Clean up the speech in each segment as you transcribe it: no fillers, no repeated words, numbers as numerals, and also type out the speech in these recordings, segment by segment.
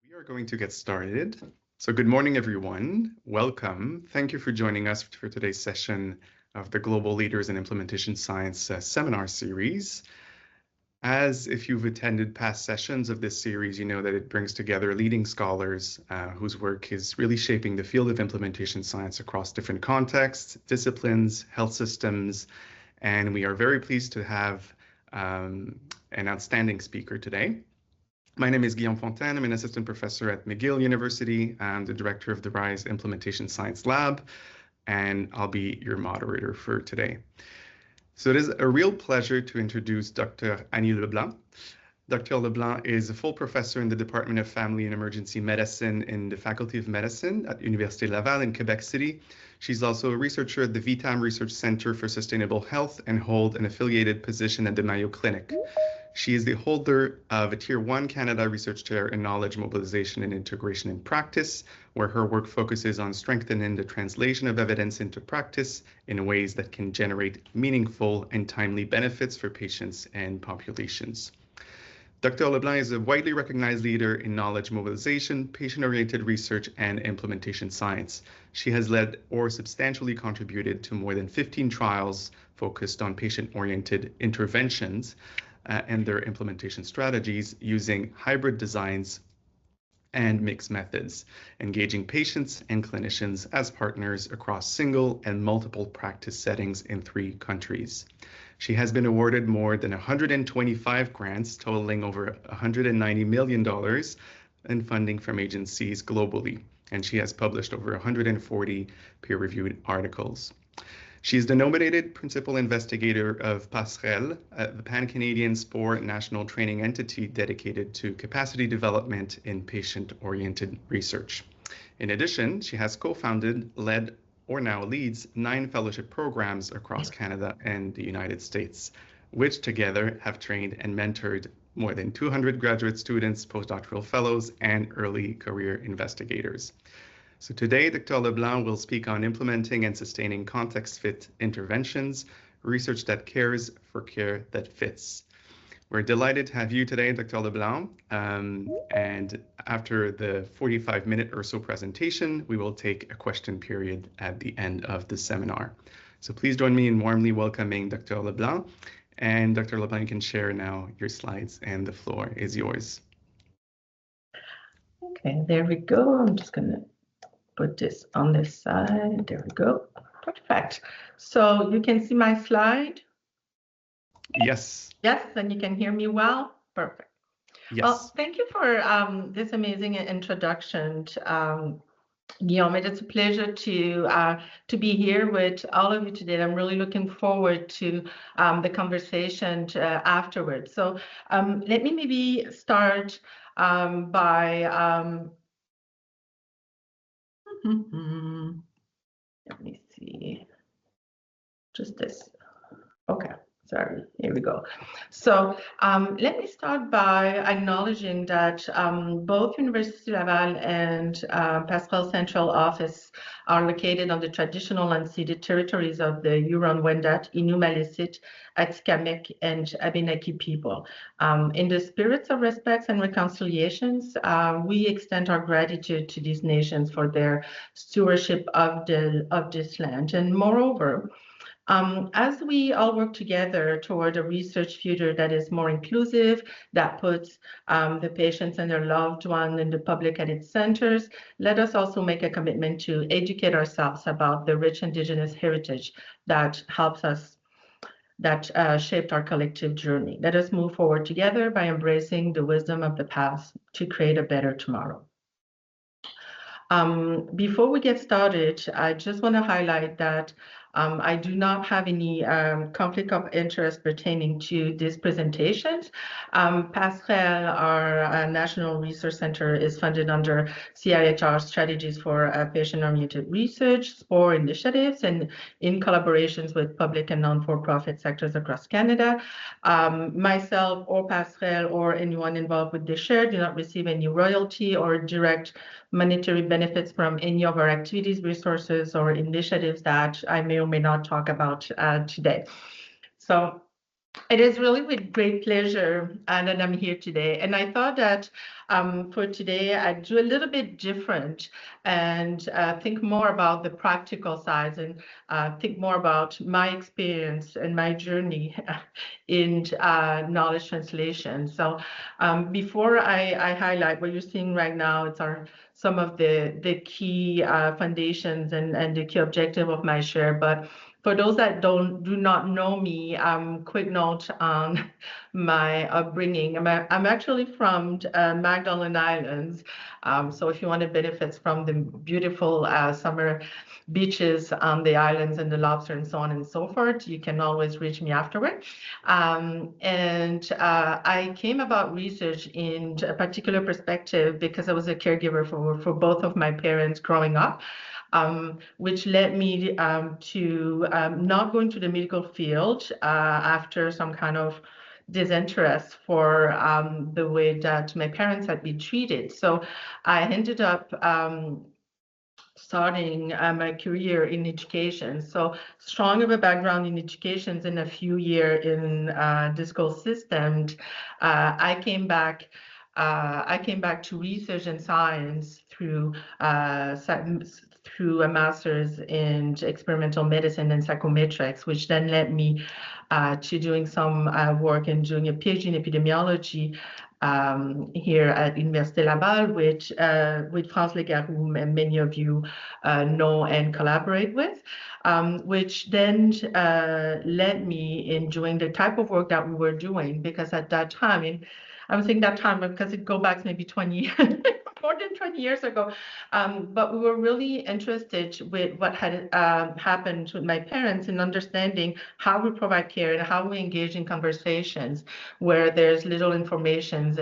We are going to get started. So good morning, everyone. Welcome. Thank you for joining us for today's session of the Global Leaders in Implementation Science seminar series. As if you've attended past sessions of this series, you know that it brings together leading scholars whose work is really shaping the field of implementation science across different contexts, disciplines, health systems, and we are very pleased to have an outstanding speaker today. My name is Guillaume Fontaine. I'm an assistant professor at McGill University. I'm the director of the RISE Implementation Science Lab, and I'll be your moderator for today. So it is a real pleasure to introduce Dr. Annie Leblanc. Dr. Leblanc is a full professor in the Department of Family and Emergency Medicine in the Faculty of Medicine at Université Laval in Quebec City. She's also a researcher at the VTAM Research Center for Sustainable Health and holds an affiliated position at the Mayo Clinic. She is the holder of a Tier 1 Canada Research Chair in Knowledge Mobilization and Integration in Practice, where her work focuses on strengthening the translation of evidence into practice in ways that can generate meaningful and timely benefits for patients and populations. Dr. Leblanc is a widely recognized leader in knowledge mobilization, patient-oriented research, and implementation science. She has led or substantially contributed to more than 15 trials focused on patient-oriented interventions and their implementation strategies using hybrid designs and mixed methods, engaging patients and clinicians as partners across single and multiple practice settings in 3 countries. She has been awarded more than 125 grants totaling over $190 million in funding from agencies globally, and she has published over 140 peer-reviewed articles. She is the nominated principal investigator of Passerelle, the Pan-Canadian sport national training entity dedicated to capacity development in patient-oriented research. In addition, she has co-founded, led, or now leads 9 fellowship programs across Canada and the United States, which together have trained and mentored more than 200 graduate students, postdoctoral fellows, and early career investigators. So today, Dr. Leblanc will speak on implementing and sustaining context-fit interventions, research that cares for care that fits. We're delighted to have you today, Dr. Leblanc, and after the 45-minute or so presentation, we will take a question period at the end of the seminar. So please join me in warmly welcoming Dr. Leblanc, and Dr. Leblanc, you can share now your slides and the floor is yours. Okay, there we go. I'm just gonna put this on this side. There we go. Perfect. So you can see my slide? Yes. Yes, and you can hear me well? Perfect. Yes. Well, thank you for this amazing introduction, Guillaume. It's a pleasure to be here with all of you today. I'm really looking forward to the conversation afterwards. So let me maybe start by let me see, just this. Okay, sorry, here we go. So let me start by acknowledging that both Université Laval and Passerelle Central Office are located on the traditional unceded territories of the Huron-Wendat, Innu-Maliseet, Atikamekw, and Abenaki people. In the spirits of respect and reconciliations, we extend our gratitude to these nations for their stewardship of this land. And moreover, as we all work together toward a research future that is more inclusive, that puts the patients and their loved one and the public at its centers, let us also make a commitment to educate ourselves about the rich Indigenous heritage that helps us, that shaped our collective journey. Let us move forward together by embracing the wisdom of the past to create a better tomorrow. Before we get started, I just want to highlight that I do not have any conflict of interest pertaining to these presentations. Passerelle, our National Research Center, is funded under CIHR Strategies for Patient-Oriented Research, SPORE initiatives, and in collaborations with public and non-for-profit sectors across Canada. Myself or Passerelle or anyone involved with this share do not receive any royalty or direct monetary benefits from any of our activities, resources, or initiatives that I may or may not talk about today. So It is really with great pleasure that I'm here today. And I thought that for today, I'd do a little bit different and think more about the practical sides and think more about my experience and my journey in knowledge translation. So before I highlight what you're seeing right now, it's some of the key foundations and the key objective of my share. But for those that do not know me, quick note on my upbringing. I'm actually from Magdalen Islands. So if you want to benefit from the beautiful summer beaches on the islands and the lobster and so on and so forth, you can always reach me afterward. I came about research in a particular perspective because I was a caregiver for both of my parents growing up. Which led me to not go into the medical field after some kind of disinterest for the way that my parents had been treated. So I ended up starting my career in education. So strong of a background in education and a few years in the school system, I came back to research and science through a master's in experimental medicine and psychometrics, which then led me to doing some work and doing a PhD in epidemiology here at Université Laval, with France Legaroux, and many of you know and collaborate with, which then led me in doing the type of work that we were doing, because at that time, I'm saying that time because it goes back maybe 20 years, more than 20 years ago. But we were really interested with what had happened with my parents in understanding how we provide care and how we engage in conversations where there's little information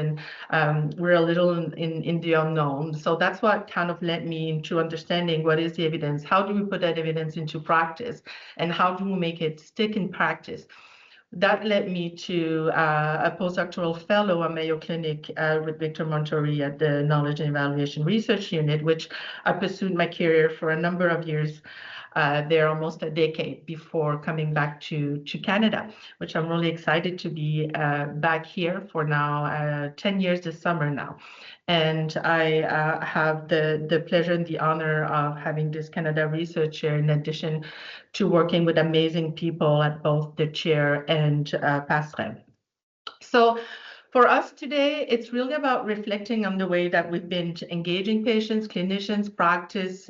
and we're a little in the unknown. So that's what kind of led me into understanding what is the evidence, how do we put that evidence into practice, and how do we make it stick in practice. That led me to a postdoctoral fellow at Mayo Clinic with Victor Montori at the Knowledge and Evaluation Research Unit, which I pursued my career for a number of years there, almost a decade before coming back to Canada, which I'm really excited to be back here for now 10 years this summer now. And I have the pleasure and the honor of having this Canada Research Chair, in addition to working with amazing people at both the chair and Passerelle. So for us today, it's really about reflecting on the way that we've been engaging patients, clinicians, practice,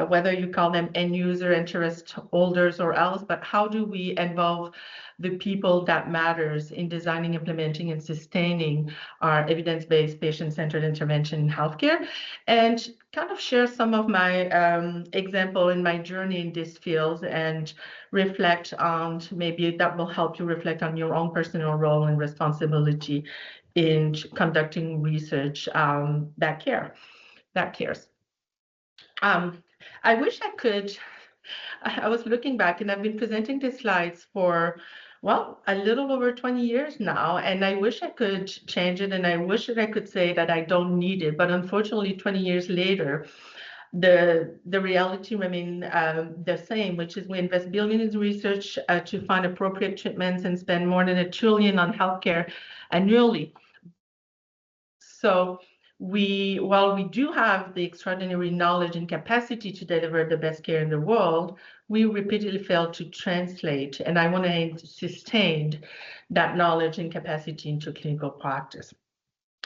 whether you call them end user, interest holders, or else, but how do we involve the people that matters in designing, implementing, and sustaining our evidence-based, patient-centered intervention in healthcare, and kind of share some of my example in my journey in this field, and reflect on, maybe that will help you reflect on your own personal role and responsibility in conducting research that cares. I wish I could. I was looking back, and I've been presenting these slides for, well, a little over 20 years now, and I wish I could change it, and I wish that I could say that I don't need it, but unfortunately 20 years later, the reality remains the same, which is we invest billions in research to find appropriate treatments and spend more than $1 trillion on healthcare annually. So while we do have the extraordinary knowledge and capacity to deliver the best care in the world, we repeatedly fail to translate, and I want to sustain that knowledge and capacity into clinical practice.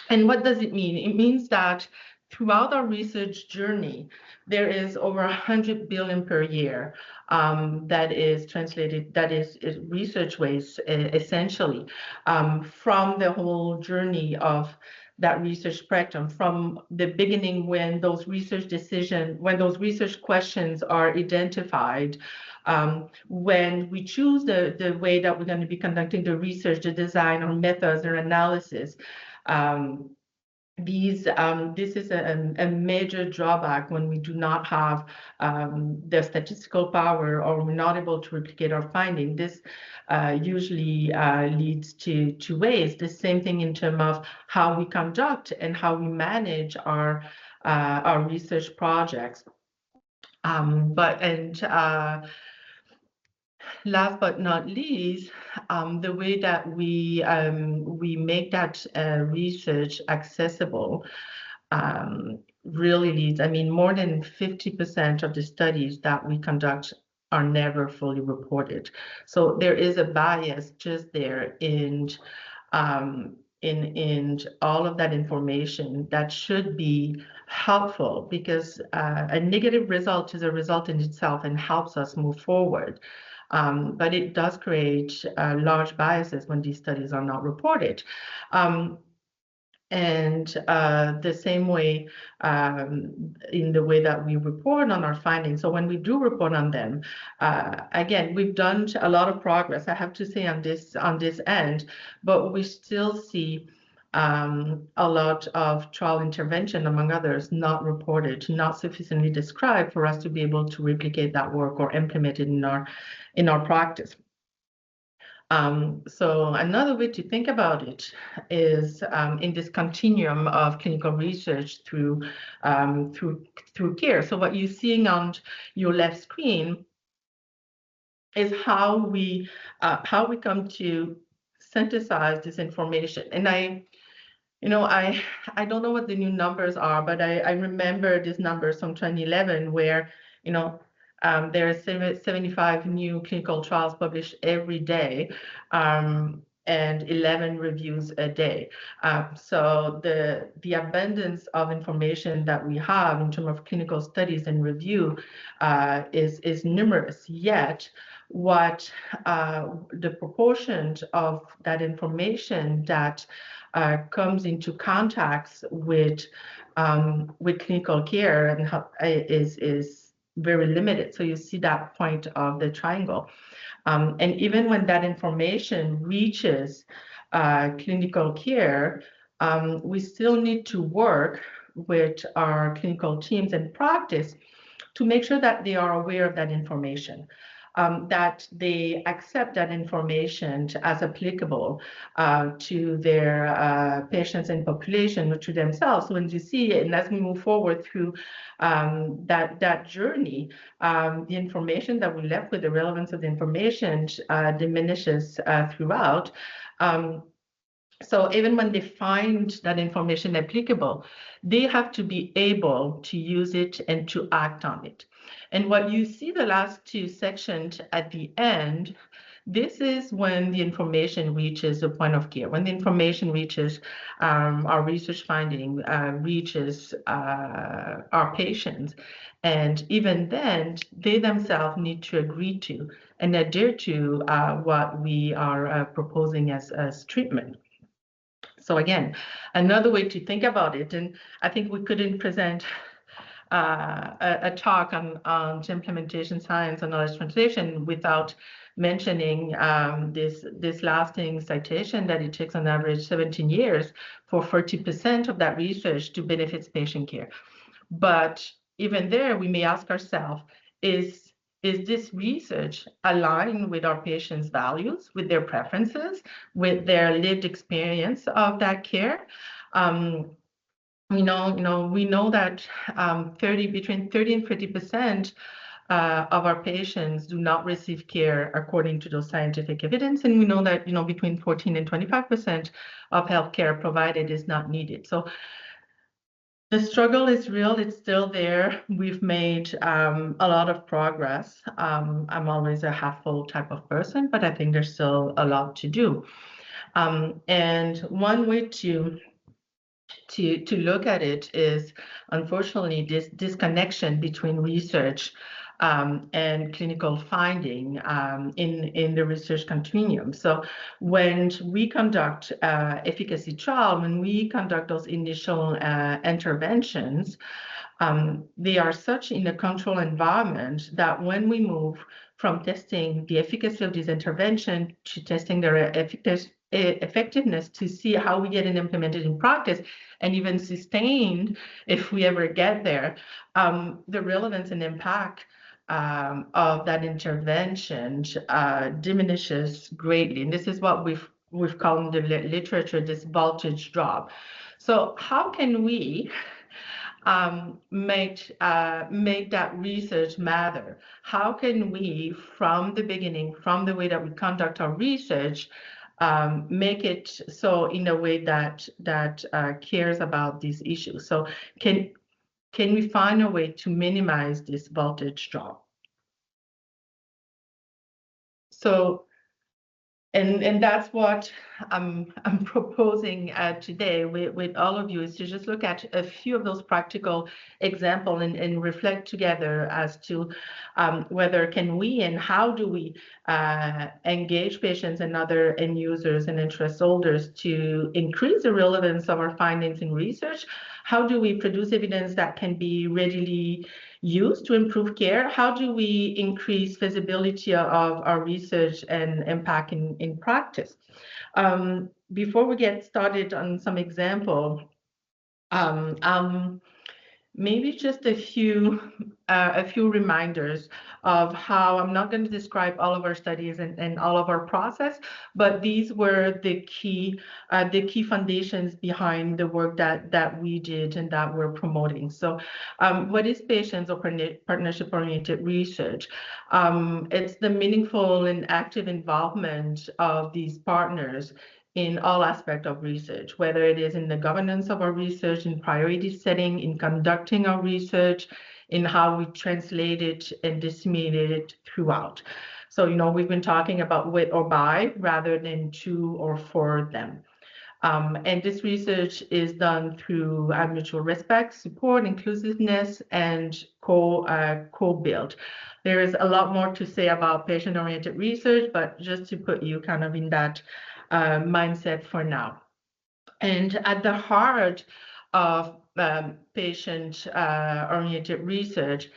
And what does it mean? It means that throughout our research journey, there is over 100 billion per year that is translated, that is research waste, essentially, from the whole journey of that research spectrum, from the beginning when those research questions are identified, when we choose the way that we're going to be conducting the research, the design, or methods or analysis. This is a major drawback when we do not have the statistical power, or we're not able to replicate our finding. This usually leads to waste. The same thing in terms of how we conduct and how we manage our research projects. last but not least, the way that we make that research accessible really leads. I mean, more than 50% of the studies that we conduct are never fully reported. So there is a bias just there in all of that information that should be helpful, because a negative result is a result in itself and helps us move forward. But it does create large biases when these studies are not reported. And the same way in the way that we report on our findings. So when we do report on them, again, we've done a lot of progress, I have to say, on this end, but we still see a lot of trial intervention, among others, not reported, not sufficiently described for us to be able to replicate that work or implement it in our practice. So another way to think about it is in this continuum of clinical research through care. So what you're seeing on your left screen is how we come to synthesize this information. And I don't know what the new numbers are, but I remember these numbers from 2011, where there are 75 new clinical trials published every day, and 11 reviews a day. So the abundance of information that we have in terms of clinical studies and review is numerous. Yet, what the proportion of that information that comes into contact with clinical care and is very limited. So you see that point of the triangle. And even when that information reaches clinical care, we still need to work with our clinical teams and practice to make sure that they are aware of that information, that they accept that information as applicable to their patients and population, or to themselves. When you see it, and as we move forward through that journey, the information that we left with, the relevance of the information diminishes throughout. So even when they find that information applicable, they have to be able to use it and to act on it. And what you see the last two sections at the end, this is when the information reaches the point of care, when the information reaches our research finding, reaches our patients. And even then, they themselves need to agree to and adhere to what we are proposing as treatment. So again, another way to think about it, and I think we couldn't present a talk on implementation science and knowledge translation without mentioning this lasting citation that it takes on average 17 years for 40% of that research to benefit patient care. But even there, we may ask ourselves, is this research aligned with our patients' values, with their preferences, with their lived experience of that care? We know that between 30 and 50% of our patients do not receive care according to those scientific evidence, and we know that between 14 and 25% of healthcare provided is not needed. So the struggle is real, it's still there. We've made a lot of progress. I'm always a half-full type of person, but I think there's still a lot to do. And one way to look at it is, unfortunately, this disconnection between research and clinical finding in the research continuum. So when we conduct efficacy trial, when we conduct those initial interventions, they are such in a controlled environment that when we move from testing the efficacy of this intervention to testing their effectiveness to see how we get it implemented in practice and even sustained if we ever get there, the relevance and impact of that intervention diminishes greatly. And this is what we've called in the literature this voltage drop. So how can we make that research matter? How can we, from the beginning, from the way that we conduct our research, make it so in a way that cares about these issues? So can we find a way to minimize this voltage drop? So, and that's what I'm proposing today with all of you, is to just look at a few of those practical examples and reflect together as to whether can we and how do we engage patients and other end users and interest holders to increase the relevance of our findings in research. How do we produce evidence that can be readily used to improve care? How do we increase visibility of our research and impact in practice? Before we get started on some example, maybe just a few reminders of how I'm not going to describe all of our studies and all of our process, but these were the key foundations behind the work that we did and that we're promoting. So what is patients or partnership-oriented research? It's the meaningful and active involvement of these partners in all aspects of research, whether it is in the governance of our research, in priority setting, in conducting our research, in how we translate it and disseminate it throughout. So, we've been talking about with or by rather than to or for them. And this research is done through mutual respect, support, inclusiveness, and co-build. There is a lot more to say about patient-oriented research, but just to put you kind of in that mindset for now. And at the heart of patient-oriented research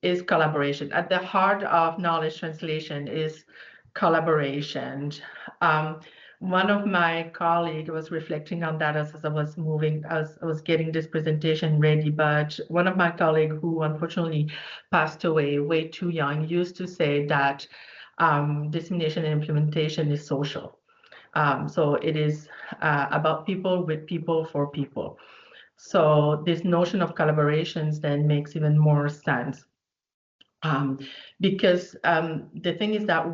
is collaboration. At the heart of knowledge translation is collaboration. One of my colleagues was reflecting on that as I was getting this presentation ready, but one of my colleagues who unfortunately passed away way too young used to say that dissemination and implementation is social. So it is about people, with people, for people. So this notion of collaborations then makes even more sense. Because the thing is that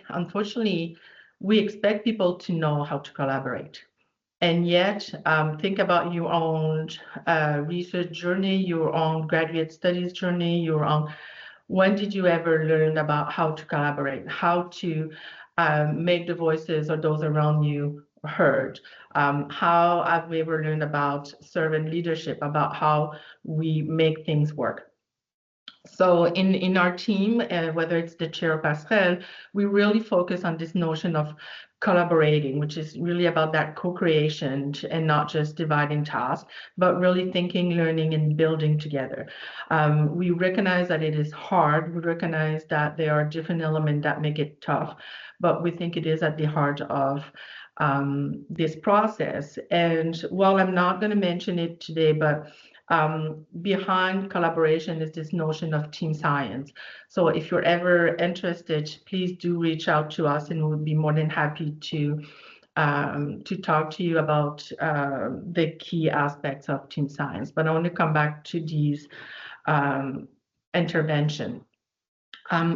unfortunately, we expect people to know how to collaborate. And yet, think about your own research journey, your own graduate studies journey, when did you ever learn about how to collaborate, how to make the voices of those around you heard? How have we ever learned about servant leadership, about how we make things work? So in our team, whether it's the chair or Pascal, we really focus on this notion of collaborating, which is really about that co-creation and not just dividing tasks, but really thinking, learning, and building together. We recognize that it is hard. We recognize that there are different elements that make it tough, but we think it is at the heart of this process. And while I'm not going to mention it today, but behind collaboration is this notion of team science. So if you're ever interested, please do reach out to us, and we'll be more than happy to talk to you about the key aspects of team science. But I want to come back to these intervention.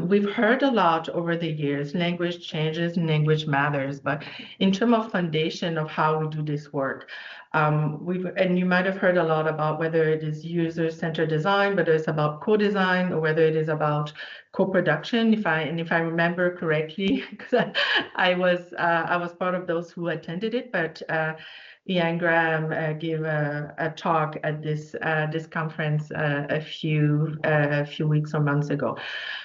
We've heard a lot over the years, language changes and language matters, but in terms of foundation of how we do this work, and you might have heard a lot about whether it is user-centered design, whether it's about co-design, or whether it is about co-production. If I remember correctly, because I was part of those who attended it, but Ian Graham gave a talk at this conference a few weeks or months ago.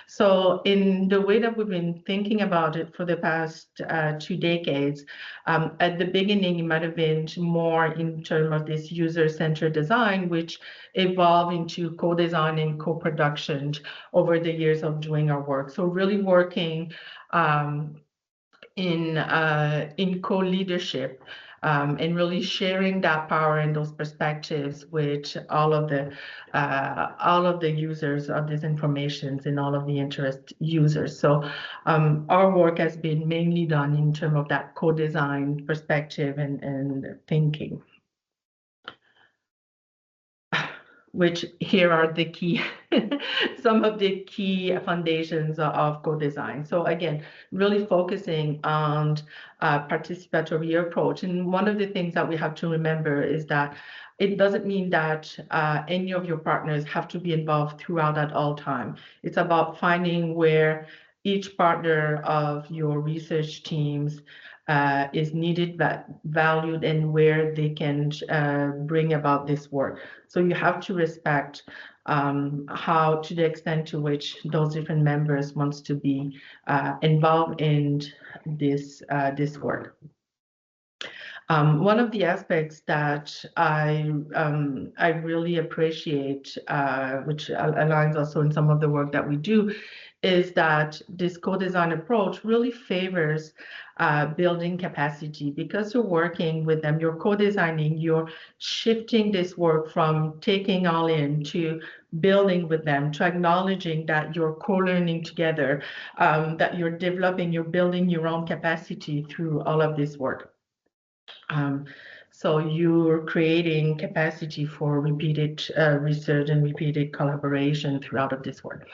So in the way that we've been thinking about it for the past 2 decades, at the beginning, it might have been more in terms of this user-centered design, which evolved into co-design and co-production over the years of doing our work. So really working in co-leadership and really sharing that power and those perspectives with all of the users of these informations and all of the interest users. So our work has been mainly done in terms of that co-design perspective and thinking. which here are the key, some of the key foundations of co-design. So again, really focusing on participatory approach. And one of the things that we have to remember is that it doesn't mean that any of your partners have to be involved throughout at all time. It's about finding where each partner of your research teams is needed, valued, and where they can bring about this work. So you have to respect how, to the extent to which those different members wants to be involved in this work. One of the aspects that I really appreciate, which aligns also in some of the work that we do, is that this co-design approach really favors building capacity. Because you're working with them, you're co-designing, you're shifting this work from taking all in to building with them, to acknowledging that you're co-learning together, that you're developing, you're building your own capacity through all of this work. So you're creating capacity for repeated research and repeated collaboration throughout of this work.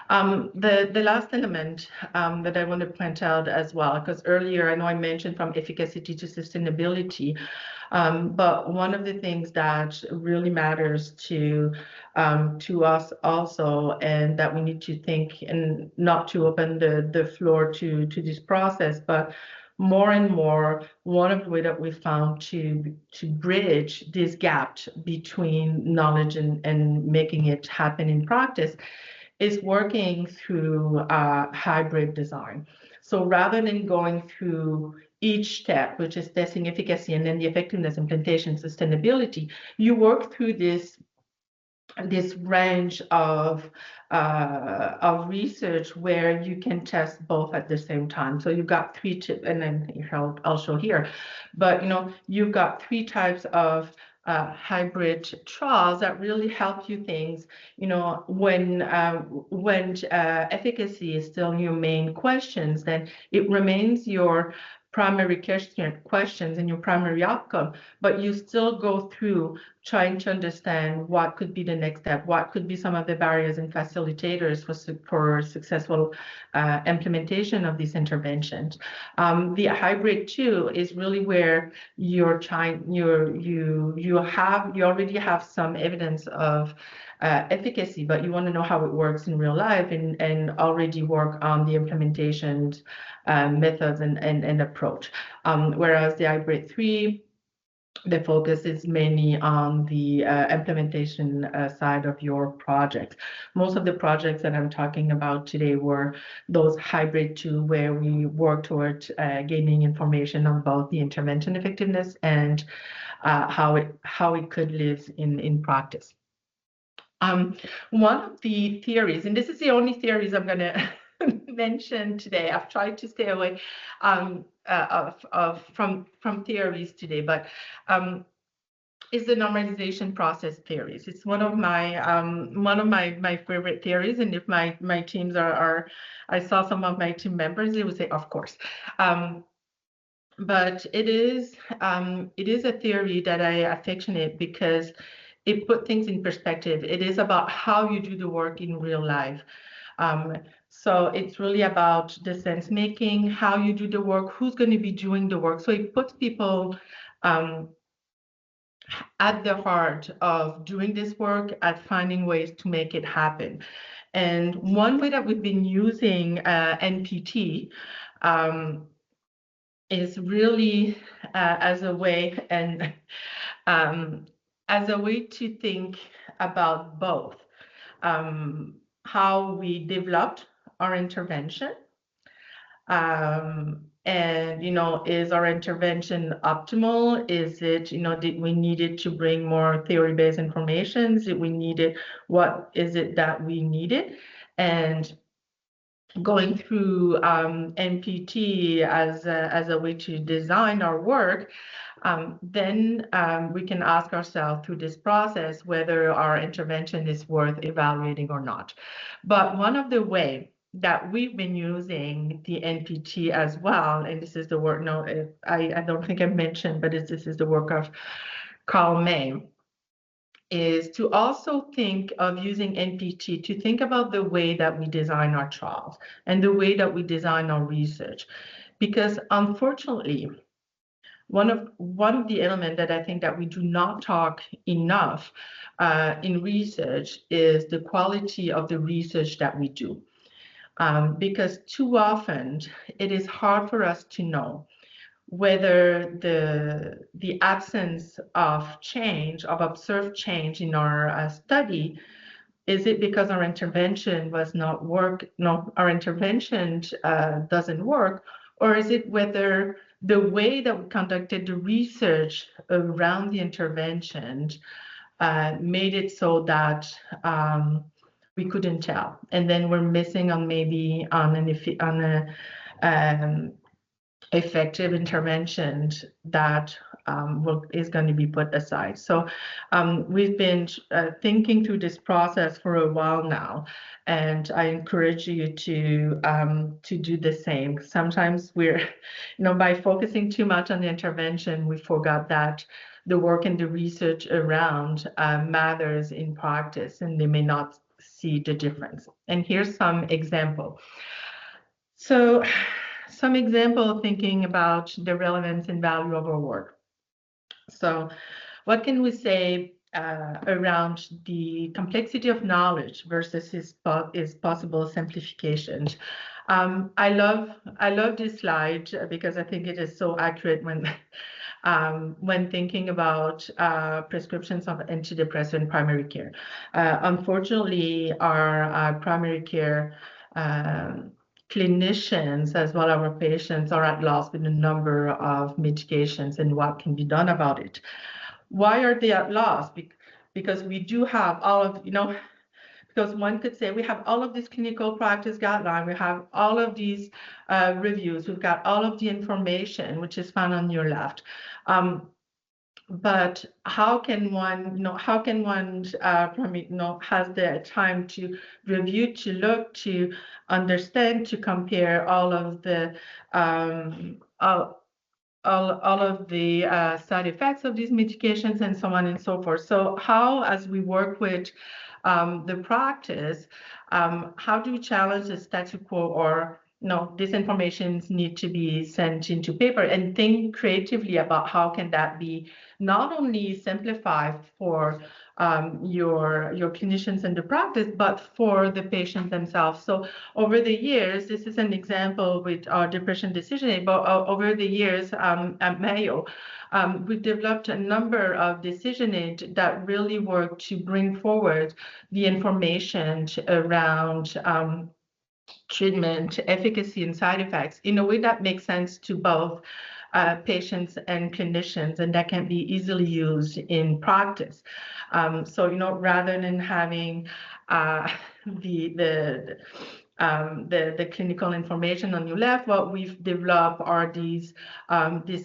The last element that I want to point out as well, because earlier I know I mentioned from efficacy to sustainability, but one of the things that really matters to us also, and that we need to think, and not to open the floor to this process, but more and more, one of the ways that we found to bridge this gap between knowledge and making it happen in practice is working through hybrid design. So rather than going through each step, which is testing efficacy and then the effectiveness, implementation, sustainability, you work through this range of research where you can test both at the same time. So you've got three tips, and then I'll show here, but you've got three types of hybrid trials that really help you things. When efficacy is still your main questions, then it remains your primary questions and your primary outcome, but you still go through trying to understand what could be the next step, what could be some of the barriers and facilitators for successful implementation of these interventions. The hybrid too is really where you're trying, you already have some evidence of efficacy, but you want to know how it works in real life and already work on the implementation methods and approach. Whereas the hybrid 3, the focus is mainly on the implementation side of your project. Most of the projects that I'm talking about today were those hybrid 2, where we work toward gaining information on both the intervention effectiveness and how it could live in practice. One of the theories, and this is the only theories I'm going to mention today. I've tried to stay away from theories today, but is the normalization process theories. It's one of my favorite theories, and if my teams are I saw some of my team members, they would say, of course. But it is a theory that I affectionate because it put things in perspective. It is about how you do the work in real life. So it's really about the sense making, how you do the work, who's going to be doing the work. So it puts people at the heart of doing this work, at finding ways to make it happen. And one way that we've been using NPT is really as a way to think about both how we developed our intervention, and is our intervention optimal? Is it, did we needed to bring more theory-based information? What is it that we needed? And going through NPT as a way to design our work, then we can ask ourselves through this process whether our intervention is worth evaluating or not. But one of the ways that we've been using the NPT as well, and this is the work, I don't think I mentioned, but this is the work of Carl May, is to also think of using NPT to think about the way that we design our trials and the way that we design our research. Because unfortunately, one of the elements that I think that we do not talk enough in research is the quality of the research that we do. Because too often it is hard for us to know whether the absence of change, of observed change in our study, is it because our intervention was not work? No, our intervention doesn't work, or is it whether the way that we conducted the research around the intervention made it so that we couldn't tell, and then we're missing on maybe on a effective intervention that is going to be put aside. So we've been thinking through this process for a while now, and I encourage you to do the same. Sometimes we're, by focusing too much on the intervention, we forgot that the work and the research around matters in practice, and they may not see the difference. And here's some example. So some example thinking about the relevance and value of our work. So what can we say around the complexity of knowledge versus is possible simplification? I love this slide because I think it is so accurate when thinking about prescriptions of antidepressant in primary care. Unfortunately, our primary care clinicians as well as our patients are at loss with the number of medications and what can be done about it. Why are they at loss? Because we do have all of, because one could say we have all of this clinical practice guideline, we have all of these reviews, we've got all of the information, which is found on your left. But how can one, has the time to review, to look, to understand, to compare all of the side effects of these medications and so on and so forth. So how, as we work with the practice, how do we challenge the status quo, or this information need to be sent into paper, and think creatively about how can that be not only simplified for your clinicians in the practice, but for the patients themselves. So over the years, this is an example with our depression decision aid, but over the years at Mayo, we've developed a number of decision aids that really work to bring forward the information around treatment, efficacy, and side effects in a way that makes sense to both patients and clinicians, and that can be easily used in practice. So, rather than having the clinical information on your left, what we've developed are these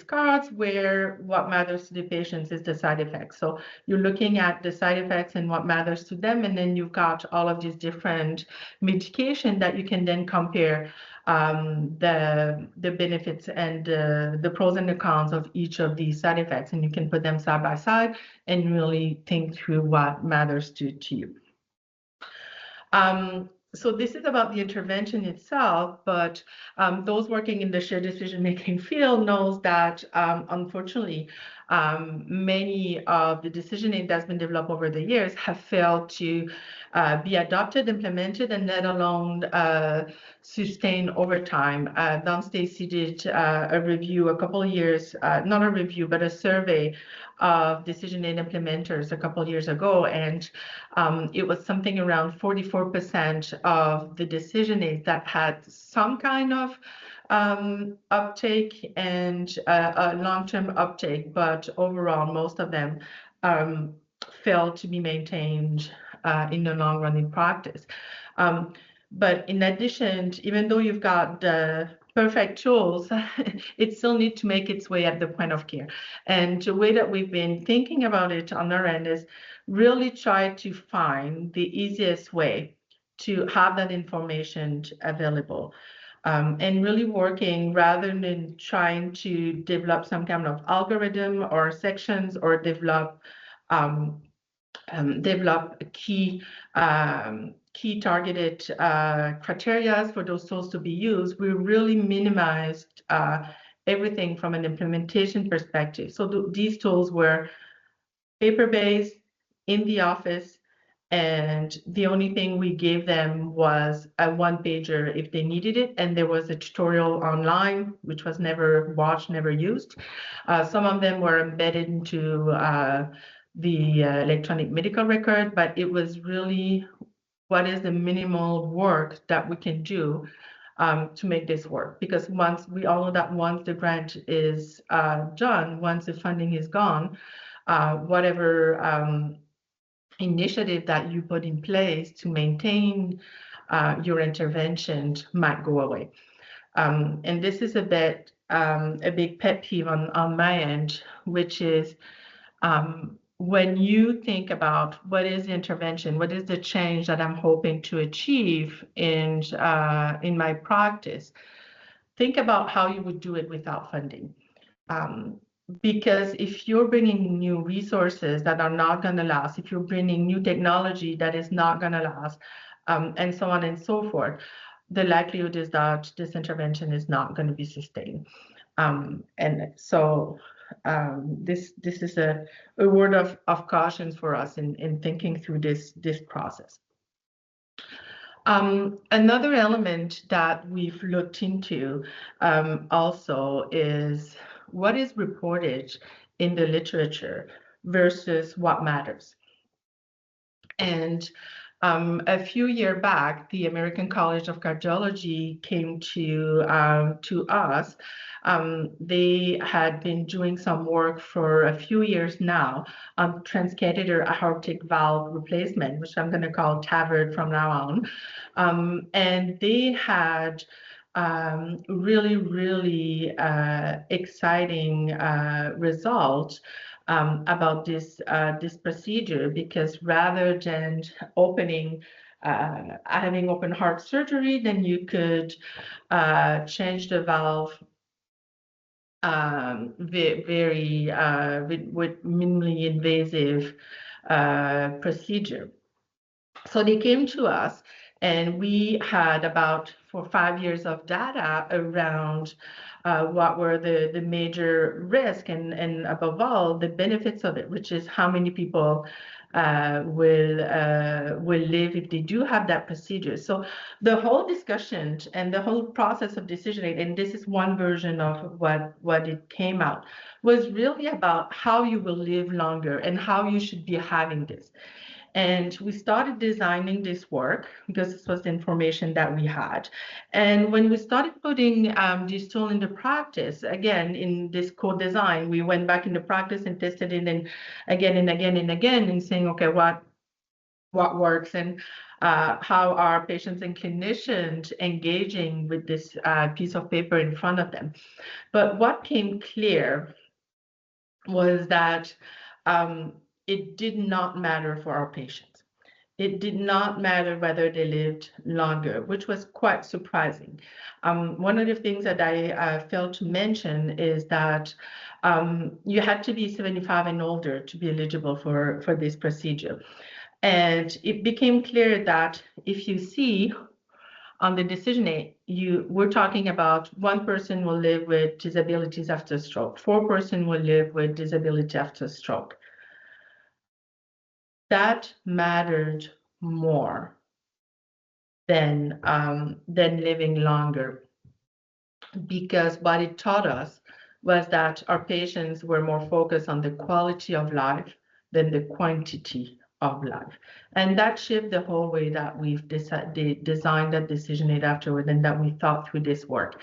cards where what matters to the patients is the side effects. So you're looking at the side effects and what matters to them, and then you've got all of these different medication that you can then compare the benefits and the pros and the cons of each of these side effects, and you can put them side by side and really think through what matters to you. So this is about the intervention itself, but those working in the shared decision-making field knows that, unfortunately, many of the decision aid that's been developed over the years have failed to be adopted, implemented, and let alone sustained over time. Don Stacy did a review a couple of years, not a review, but a survey of decision aid implementers a couple of years ago, and it was something around 44% of the decision aids that had some kind of uptake and a long-term uptake, but overall, most of them failed to be maintained in the long run in practice. But in addition, even though you've got the perfect tools, it still needs to make its way at the point of care. And the way that we've been thinking about it on our end is really try to find the easiest way to have that information available. And really working rather than trying to develop some kind of algorithm or sections or develop develop key targeted criteria for those tools to be used, we really minimized everything from an implementation perspective. So these tools were paper-based, in the office, and the only thing we gave them was a one-pager if they needed it, and there was a tutorial online, which was never watched, never used. Some of them were embedded into the electronic medical record, but it was really what is the minimal work that we can do to make this work. Because we all know that once the grant is done, once the funding is gone, whatever initiative that you put in place to maintain your intervention might go away. And this is a big pet peeve on my end, which is when you think about what is the intervention, what is the change that I'm hoping to achieve in my practice, think about how you would do it without funding. Because if you're bringing new resources that are not going to last, if you're bringing new technology that is not going to last, and so on and so forth, the likelihood is that this intervention is not going to be sustained. And so this is a word of caution for us in thinking through this process. Another element that we've looked into also is what is reported in the literature versus what matters. And a few years back, the American College of Cardiology came to us. They had been doing some work for a few years now on transcatheter aortic valve replacement, which I'm going to call TAVR from now on. And they had really exciting results about this procedure, because rather than having open heart surgery, then you could change the valve with minimally invasive procedure. So they came to us, and we had about 4 or 5 years of data around what were the major risks and above all the benefits of it, which is how many people will live if they do have that procedure. So the whole discussion and the whole process of decision, and this is one version of what it came out, was really about how you will live longer and how you should be having this. And we started designing this work because this was the information that we had. And when we started putting this tool into practice, again, in this co-design, we went back into practice and tested it and again and again and again, and saying, okay, what works, and how are patients and clinicians engaging with this piece of paper in front of them. But what came clear was that it did not matter for our patients. It did not matter whether they lived longer, which was quite surprising. One of the things that I failed to mention is that you had to be 75 and older to be eligible for this procedure. And it became clear that if you see on the decision aid, we're talking about 1 person will live with disabilities after stroke, 4 person will live with disability after stroke. That mattered more than living longer, because what it taught us was that our patients were more focused on the quality of life than the quantity of life. And that shifted the whole way that we've designed that decision aid afterward, and that we thought through this work.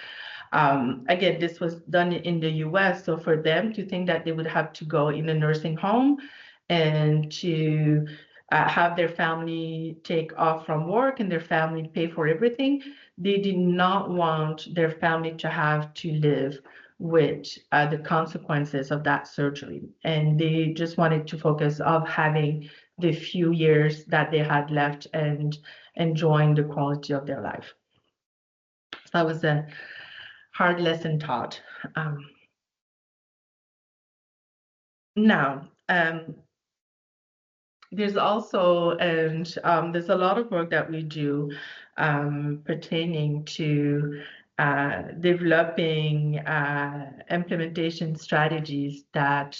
Again, this was done in the US, so for them to think that they would have to go in a nursing home and to have their family take off from work and their family pay for everything, they did not want their family to have to live with the consequences of that surgery. And they just wanted to focus on having the few years that they had left and enjoying the quality of their life. So that was a hard lesson taught. Now, there's also, and there's a lot of work that we do pertaining to developing implementation strategies that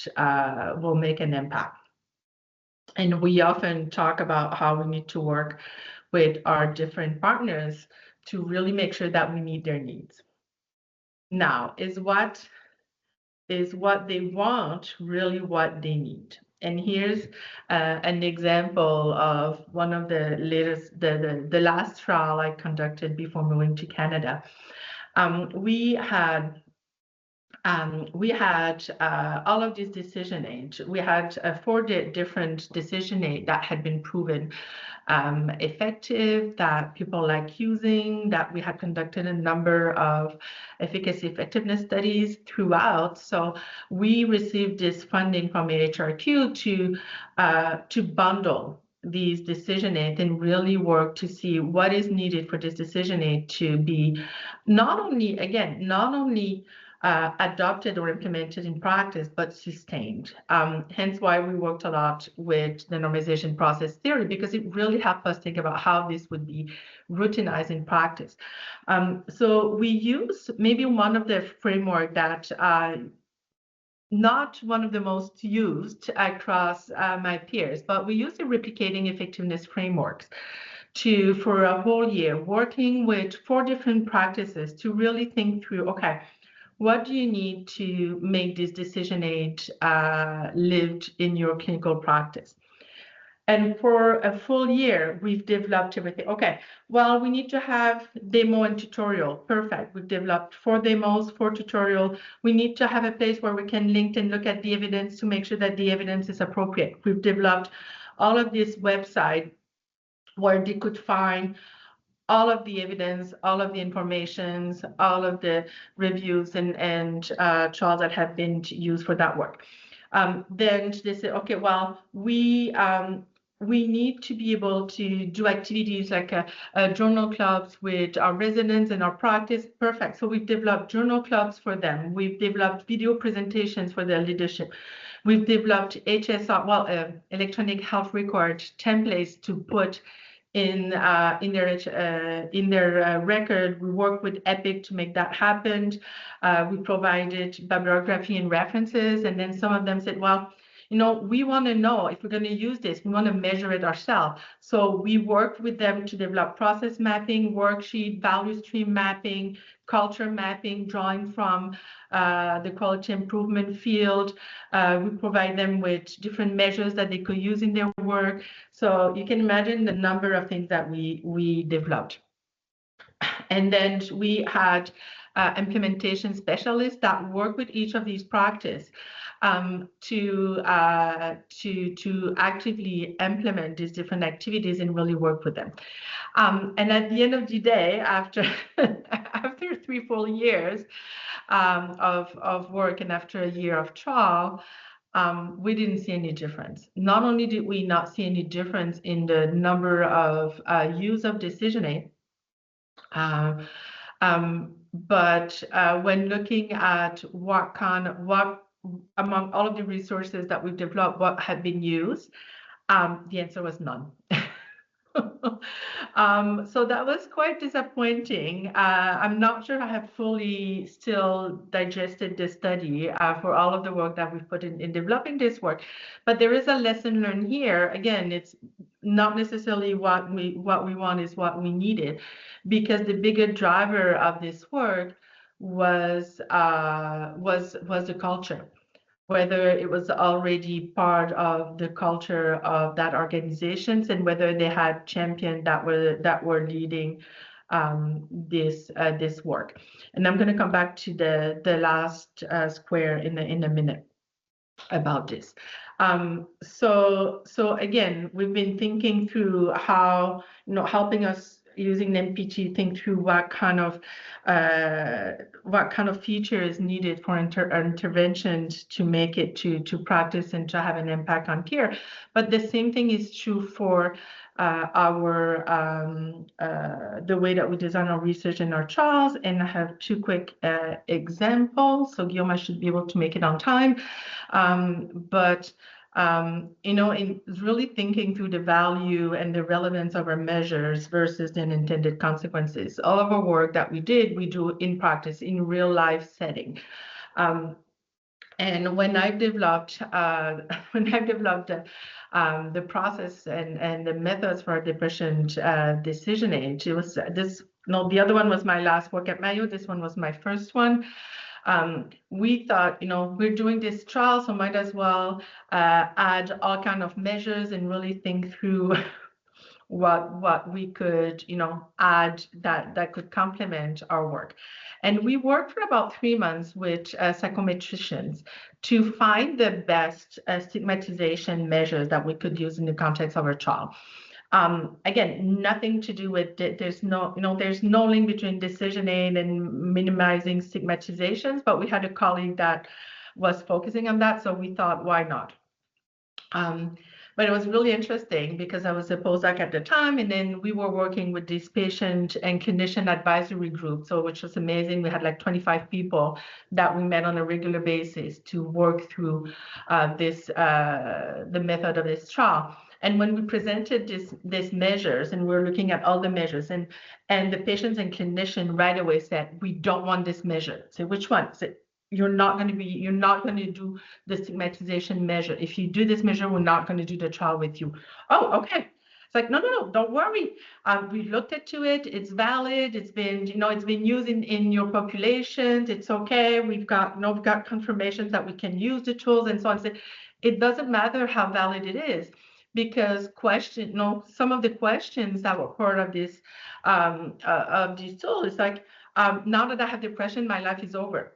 will make an impact. And we often talk about how we need to work with our different partners to really make sure that we meet their needs. Now, is what they want really what they need? And here's an example of one of the latest, the last trial I conducted before moving to Canada. We had all of these decision aids. We had 4 different decision aids that had been proven effective, that people like using, that we had conducted a number of efficacy effectiveness studies throughout. So we received this funding from AHRQ to bundle these decision aids and really work to see what is needed for this decision aid to be not only adopted or implemented in practice, but sustained. Hence why we worked a lot with the normalization process theory, because it really helped us think about how this would be routinized in practice. So we use maybe one of the framework that not one of the most used across my peers, but we use the replicating effectiveness frameworks for a whole year, working with 4 different practices to really think through, okay, what do you need to make this decision aid lived in your clinical practice? And for a full year, we've developed everything. Okay, well, we need to have demo and tutorial. Perfect. We've developed 4 demos, 4 tutorial. We need to have a place where we can link and look at the evidence to make sure that the evidence is appropriate. We've developed all of this website where they could find all of the evidence, all of the information, all of the reviews and trials that have been used for that work. Then they said, okay, well, we need to be able to do activities like journal clubs with our residents and our practice. Perfect. So we've developed journal clubs for them. We've developed video presentations for their leadership. We've developed HSR, electronic health record templates to put in their record. We worked with Epic to make that happen. We provided bibliography and references, and then some of them said, well, we want to know if we're going to use this, we want to measure it ourselves. So we worked with them to develop process mapping, worksheet, value stream mapping, culture mapping, drawing from the quality improvement field. We provide them with different measures that they could use in their work. So you can imagine the number of things that we developed. And then we had implementation specialists that work with each of these practices to actively implement these different activities and really work with them. And at the end of the day, after 3 full years of work and after a year of trial, we didn't see any difference. Not only did we not see any difference in the number of use of decision aid, but when looking at what among all of the resources that we've developed, what had been used, the answer was none. So that was quite disappointing. I'm not sure I have fully still digested this study for all of the work that we've put in developing this work, but there is a lesson learned here. Again, it's not necessarily what we want is what we needed, because the bigger driver of this work was the culture. Whether it was already part of the culture of that organizations, and whether they had champions that were leading this work. And I'm going to come back to the last square in a minute about this. So again, we've been thinking through how, helping us using MPT think through what kind of feature is needed for interventions to make it to practice and to have an impact on care. But the same thing is true for the way that we design our research and our trials. And I have 2 quick examples. So Guillaume, I should be able to make it on time. But in really thinking through the value and the relevance of our measures versus the unintended consequences. All of our work that we do in practice, in real life setting. And when I developed the process and the methods for depression decision age, it was this. No, the other one was my last work at Mayo. This one was my first one. We thought, we're doing this trial, so might as well add all kind of measures and really think through what we could, add that could complement our work. And we worked for about 3 months with psychometricians to find the best stigmatization measures that we could use in the context of our trial. Again, nothing to do with there's no link between decision aid and minimizing stigmatizations, but we had a colleague that was focusing on that, so we thought, why not? But it was really interesting because I was a postdoc at the time, and then we were working with this patient and clinician advisory group, so which was amazing. We had like 25 people that we met on a regular basis to work through the method of this trial. And when we presented these measures, and we're looking at all the measures, and the patients and clinician right away said, we don't want this measure. So which one? So, you're not going to do the stigmatization measure. If you do this measure, we're not going to do the trial with you. Oh, okay. It's like, no, don't worry. We looked into it. It's valid. It's been, it's been used in your populations. It's okay. We've got confirmations that we can use the tools and so on. So it doesn't matter how valid it is, because some of the questions that were part of this tool is like, now that I have depression, my life is over.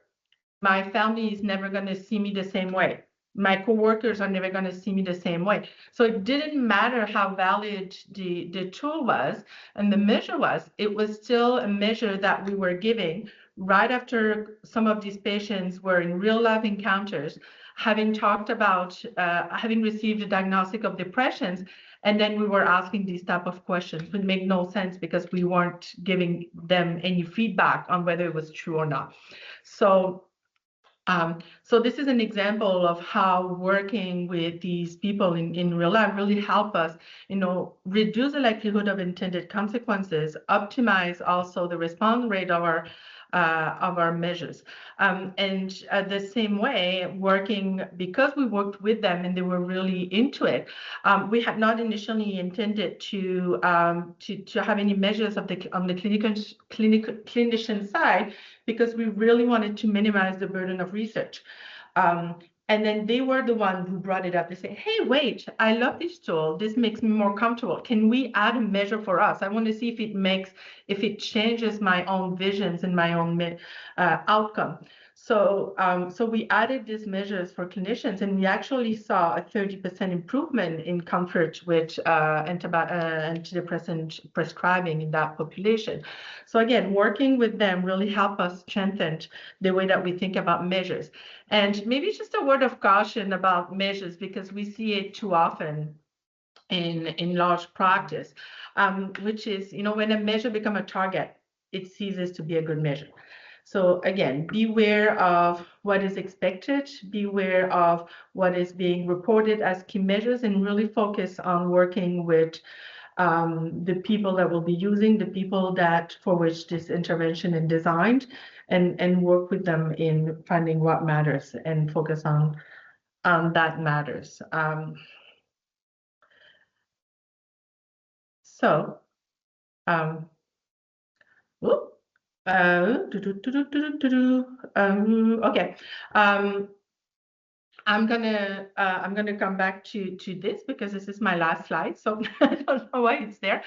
My family is never going to see me the same way. My coworkers are never going to see me the same way. So it didn't matter how valid the tool was and the measure was. It was still a measure that we were giving right after some of these patients were in real life encounters, having talked about having received a diagnostic of depressions. And then we were asking these type of questions. It would make no sense because we weren't giving them any feedback on whether it was true or not. So this is an example of how working with these people in real life really help us, reduce the likelihood of intended consequences, optimize also the response rate of our measures. And the same way, because we worked with them and they were really into it, we had not initially intended to have any measures on the clinician side, because we really wanted to minimize the burden of research. And then they were the one who brought it up. They say, hey, wait, I love this tool. This makes me more comfortable. Can we add a measure for us? I want to see if it changes my own visions and my own outcome. So we added these measures for clinicians, and we actually saw a 30% improvement in comfort with antidepressant prescribing in that population. So again, working with them really helped us strengthen the way that we think about measures. And maybe just a word of caution about measures, because we see it too often in large practice, which is, when a measure becomes a target, it ceases to be a good measure. So again, beware of what is expected, beware of what is being reported as key measures, and really focus on working with the people that will be using, the people for which this intervention is designed, and work with them in finding what matters and focus on that matters. Okay. I'm gonna come back to this because this is my last slide, so I don't know why it's there.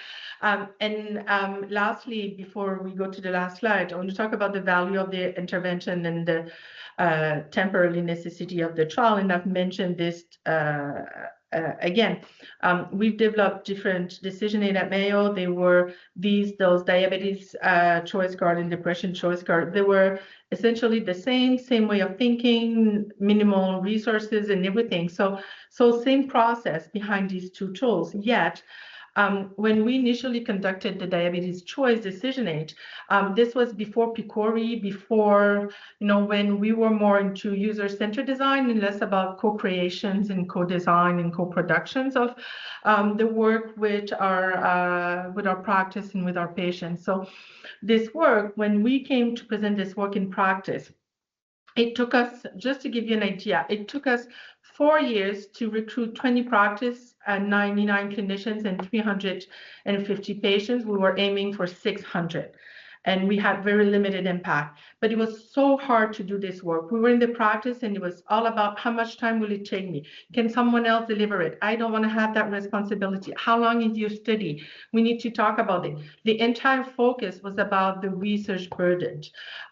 Lastly, before we go to the last slide, I want to talk about the value of the intervention and the temporary necessity of the trial. And I've mentioned this again. We've developed different decision aid at Mayo. They were those diabetes choice card and depression choice card. They were essentially the same way of thinking, minimal resources and everything. So same process behind these two tools, yet When we initially conducted the diabetes choice decision aid, this was before PCORI, before, when we were more into user-centered design and less about co-creations and co-design and co-productions of the work with our practice and with our patients. So this work, when we came to present this work in practice, it took us, just to give you an idea, it took us 4 years to recruit 20 practice and 99 clinicians and 350 patients. We were aiming for 600. And we had very limited impact. But it was so hard to do this work. We were in the practice and it was all about how much time will it take me? Can someone else deliver it? I don't want to have that responsibility. How long is your study? We need to talk about it. The entire focus was about the research burden.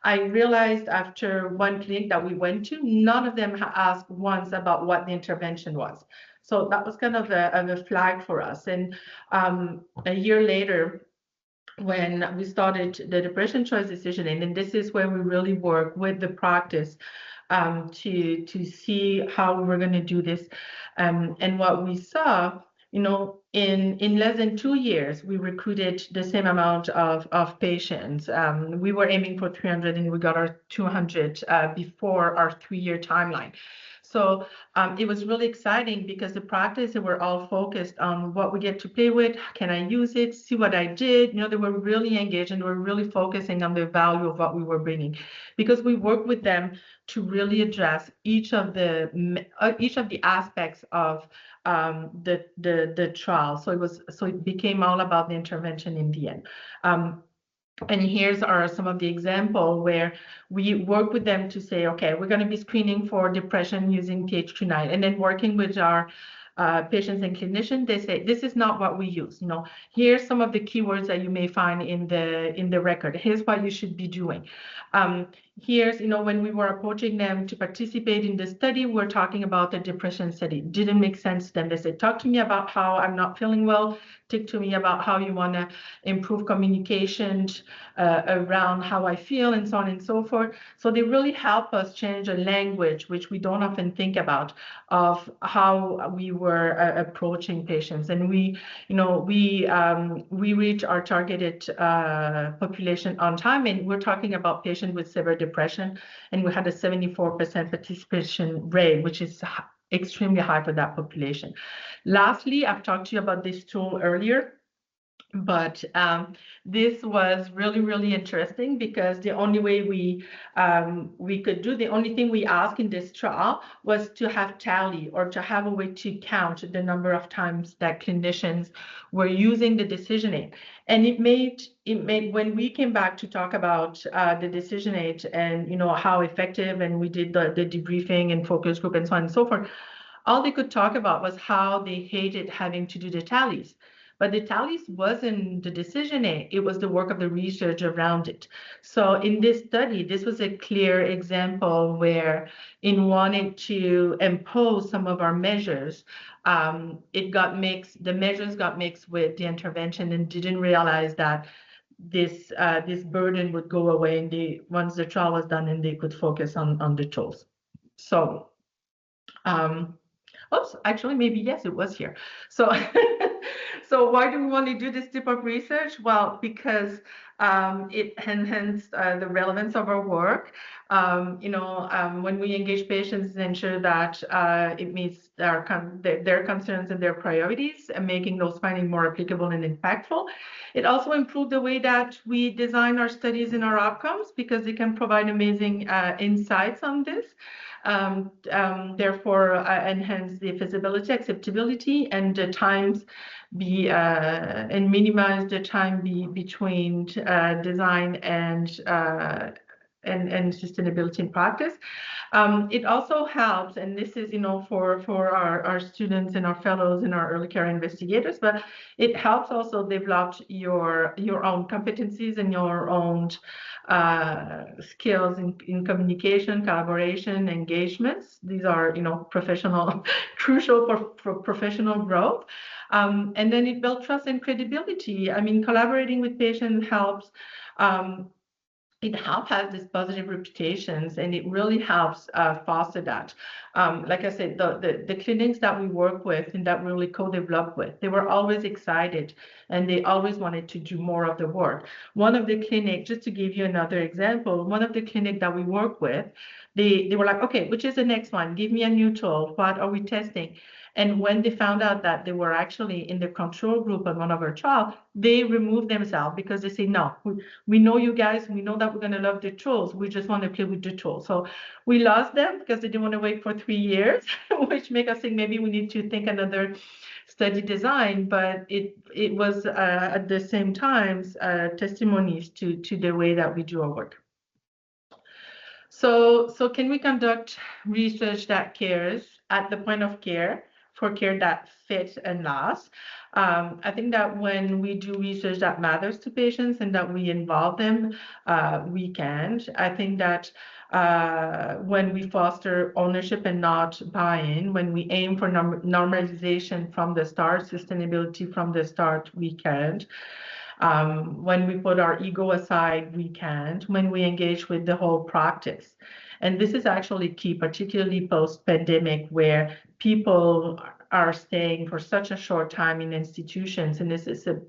I realized after one clinic that we went to, none of them asked once about what the intervention was. So that was kind of a flag for us. And a year later, when we started the depression choice decision, and this is where we really work with the practice to see how we were going to do this. And what we saw, in less than 2 years, we recruited the same amount of patients. We were aiming for 300 and we got our 200 before our 3-year timeline. So it was really exciting because the practice, they were all focused on what we get to play with, can I use it, see what I did. They were really engaged and they were really focusing on the value of what we were bringing, because we worked with them to really address each of the aspects of the trial. So it became all about the intervention in the end. And here's some of the examples where we work with them to say, okay, we're going to be screening for depression using PHQ-9, and then working with our patients and clinicians, they say, this is not what we use. Here's some of the keywords that you may find in the record. Here's what you should be doing. Here's, when we were approaching them to participate in the study, we're talking about the depression study. Didn't make sense to them. They said, talk to me about how I'm not feeling well. Talk to me about how you want to improve communication around how I feel, and so on and so forth. So they really help us change a language, which we don't often think about, of how we were approaching patients. And we reach our targeted population on time, and we're talking about patients with severe depression, and we had a 74% participation rate, which is extremely high for that population. Lastly, I've talked to you about this tool earlier, but this was really, really interesting because the only way we could do, the only thing we asked in this trial was to have tally, or to have a way to count the number of times that clinicians were using the decision aid. And it made when we came back to talk about the decision aid and how effective, and we did the debriefing and focus group and so on and so forth, all they could talk about was how they hated having to do the tallies. But the tallies wasn't the decision aid, it was the work of the research around it. So in this study, this was a clear example where in wanting to impose some of our measures, the measures got mixed with the intervention, and didn't realize that this burden would go away and once the trial was done, and they could focus on the tools. So oops, actually, maybe yes, it was here. So, so why do we want to do this type of research? Well, because it enhances the relevance of our work. When we engage patients, ensure that it meets their concerns and their priorities, and making those findings more applicable and impactful. It also improved the way that we design our studies and our outcomes, because it can provide amazing insights on this. Therefore, enhance the feasibility, acceptability, and the times and minimize the time between design and sustainability in practice. It also helps, and this is for our students and our fellows and our early care investigators, but it helps also develop your own competencies and your own skills in communication, collaboration, engagements. These are crucial for professional growth. And then it builds trust and credibility. I mean, collaborating with patients helps it helps have these positive reputations, and it really helps foster that. Like I said, the clinics that we work with and that we really co-develop with, they were always excited and they always wanted to do more of the work. One of the clinics, just to give you another example, one of the clinics that we work with, they were like, okay, which is the next one? Give me a new tool. What are we testing? And when they found out that they were actually in the control group on one of our trials, they removed themselves because they say, no, we know you guys, we know that we're going to love the tools. We just want to play with the tools. So we lost them because they didn't want to wait for 3 years, which make us think maybe we need to think another study design. But it was at the same time testimonies to the way that we do our work. So can we conduct research that cares at the point of care for care that fits and lasts? I think that when we do research that matters to patients and that we involve them, we can. I think that when we foster ownership and not buy-in, when we aim for normalization from the start, sustainability from the start, we can. When we put our ego aside, we can't. When we engage with the whole practice. And this is actually key, particularly post-pandemic, where people are staying for such a short time in institutions. And this is a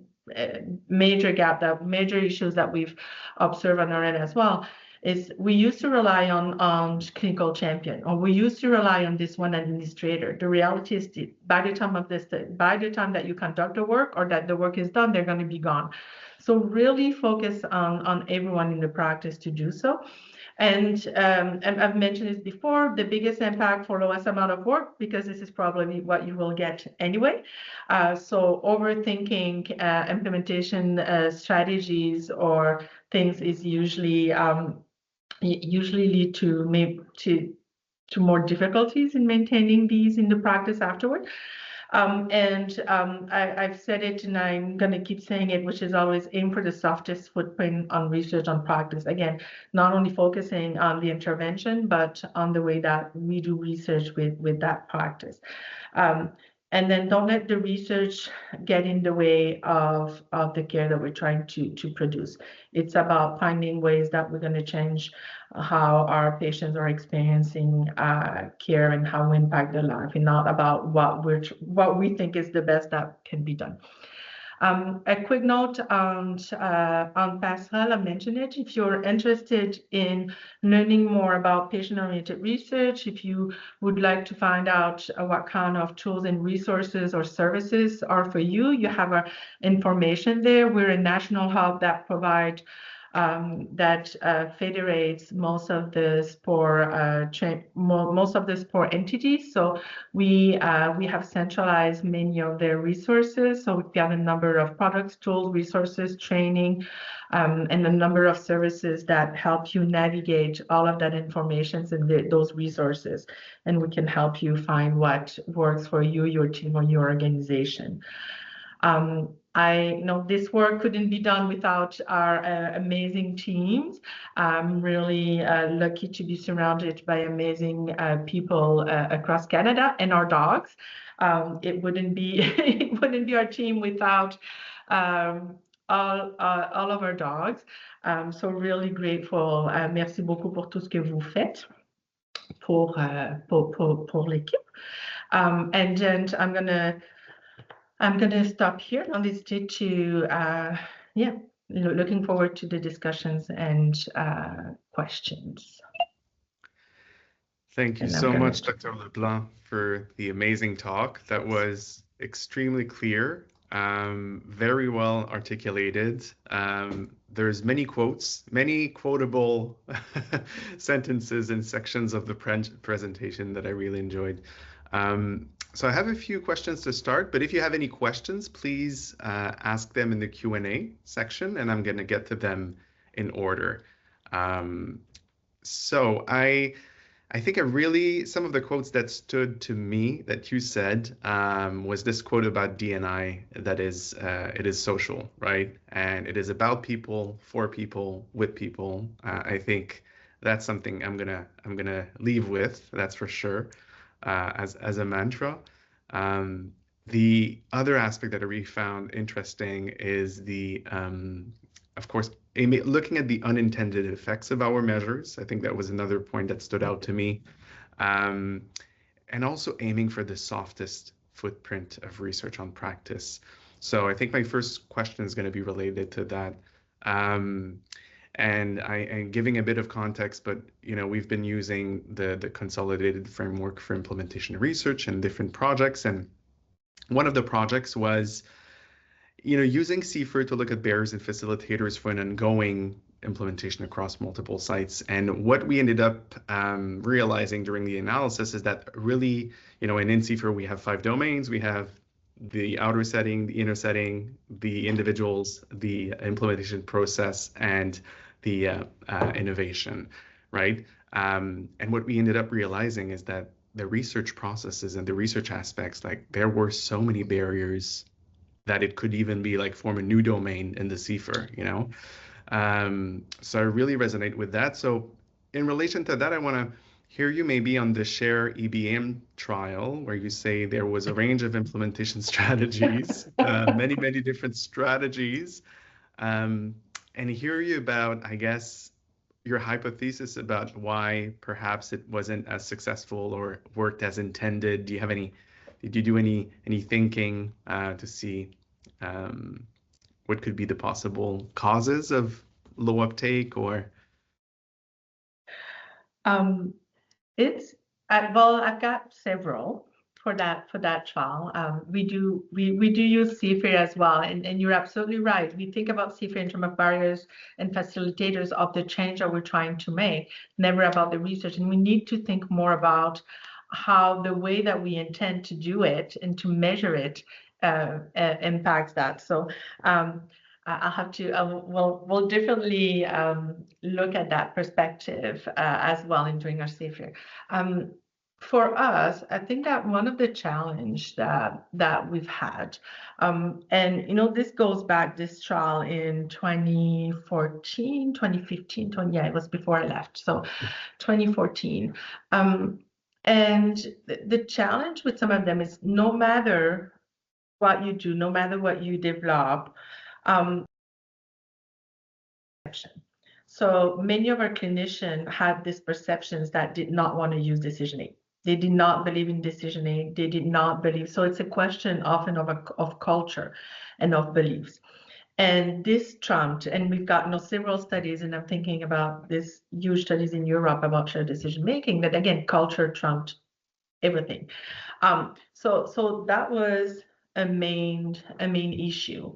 major gap, that major issues that we've observed on our end as well. Is we used to rely on clinical champion, or we used to rely on this one administrator. The reality is by the time that you conduct the work or that the work is done, they're going to be gone. So really focus on everyone in the practice to do so. And I've mentioned this before, the biggest impact for lowest amount of work, because this is probably what you will get anyway. So overthinking implementation strategies or things is usually lead to more difficulties in maintaining these in the practice afterward. I've said it and I'm going to keep saying it, which is always aim for the softest footprint on research on practice. Again, not only focusing on the intervention, but on the way that we do research with that practice. And then don't let the research get in the way of the care that we're trying to produce. It's about finding ways that we're going to change how our patients are experiencing care and how we impact their life, and not about what we think is the best that can be done. A quick note on Passerelle, I mentioned it. If you're interested in learning more about patient-oriented research, if you would like to find out what kind of tools and resources or services are for you, you have our information there. We're a national hub that provides federates most of the sport entities. So we have centralized many of their resources. So we've got a number of products, tools, resources, training, and a number of services that help you navigate all of that information and those resources. And we can help you find what works for you, your team, or your organization. I know this work couldn't be done without our amazing teams. I'm really lucky to be surrounded by amazing people across Canada, and our dogs. It wouldn't be our team without all of our dogs. So really grateful. Merci beaucoup pour tout ce que vous faites pour l'équipe. And then I'm gonna stop here on this day to, looking forward to the discussions and questions. Thank you so much, Dr. Leblanc, for the amazing talk. That was extremely clear, very well articulated. There's many quotes, many quotable sentences and sections of the presentation that I really enjoyed. So I have a few questions to start, but if you have any questions, please ask them in the Q&A section, and I'm going to get to them in order. So I think some of the quotes that stood to me that you said was this quote about D&I, that is, it is social, right? And it is about people, for people, with people. I think that's something I'm gonna leave with, that's for sure. As a mantra. The other aspect that I really found interesting is of course, looking at the unintended effects of our measures. I think that was another point that stood out to me. And also aiming for the softest footprint of research on practice. So I think my first question is going to be related to that. And giving a bit of context, but we've been using the consolidated framework for implementation research in different projects, and one of the projects was using CFIR to look at barriers and facilitators for an ongoing implementation across multiple sites. And what we ended up realizing during the analysis is that really, in CFIR, we have 5 domains. We have the outer setting, the inner setting, the individuals, the implementation process, and the innovation, right? And what we ended up realizing is that the research processes and the research aspects, like there were so many barriers that it could even be like form a new domain in the CFIR, So I really resonate with that. So in relation to that, I want to hear you maybe on the SHARE EBM trial, where you say there was a range of implementation strategies, many, many different strategies, and hear you about, I guess, your hypothesis about why perhaps it wasn't as successful or worked as intended. Did you do any thinking to see what could be the possible causes of low uptake or? I've got several for that trial. We do use CFIR as well, and you're absolutely right. We think about CFIR in terms of barriers and facilitators of the change that we're trying to make, never about the research. And we need to think more about how the way that we intend to do it and to measure it impacts that. So we'll definitely look at that perspective as well in doing our CFIR. For us, I think that one of the challenge that we've had, and this goes back, this trial in 2014, 2015, it was before I left, so 2014. And the challenge with some of them is no matter what you do, no matter what you develop, so many of our clinicians had these perceptions that did not want to use decisioning. They did not believe in decisioning. They did not believe. So it's a question often of culture and of beliefs. And this trumped, and we've got several studies, and I'm thinking about these huge studies in Europe about shared decision making, that again, culture trumped everything. So that was a main issue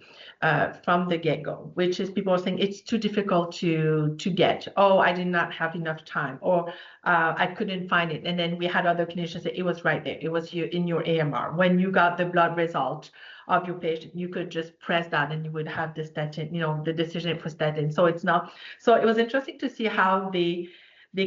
from the get-go, which is people are saying it's too difficult to get. Oh, I did not have enough time, or I couldn't find it. And then we had other clinicians say it was right there. It was in your AMR. When you got the blood result of your patient, you could just press that and you would have the statin, the decision for statin. So it's not. So it was interesting to see how they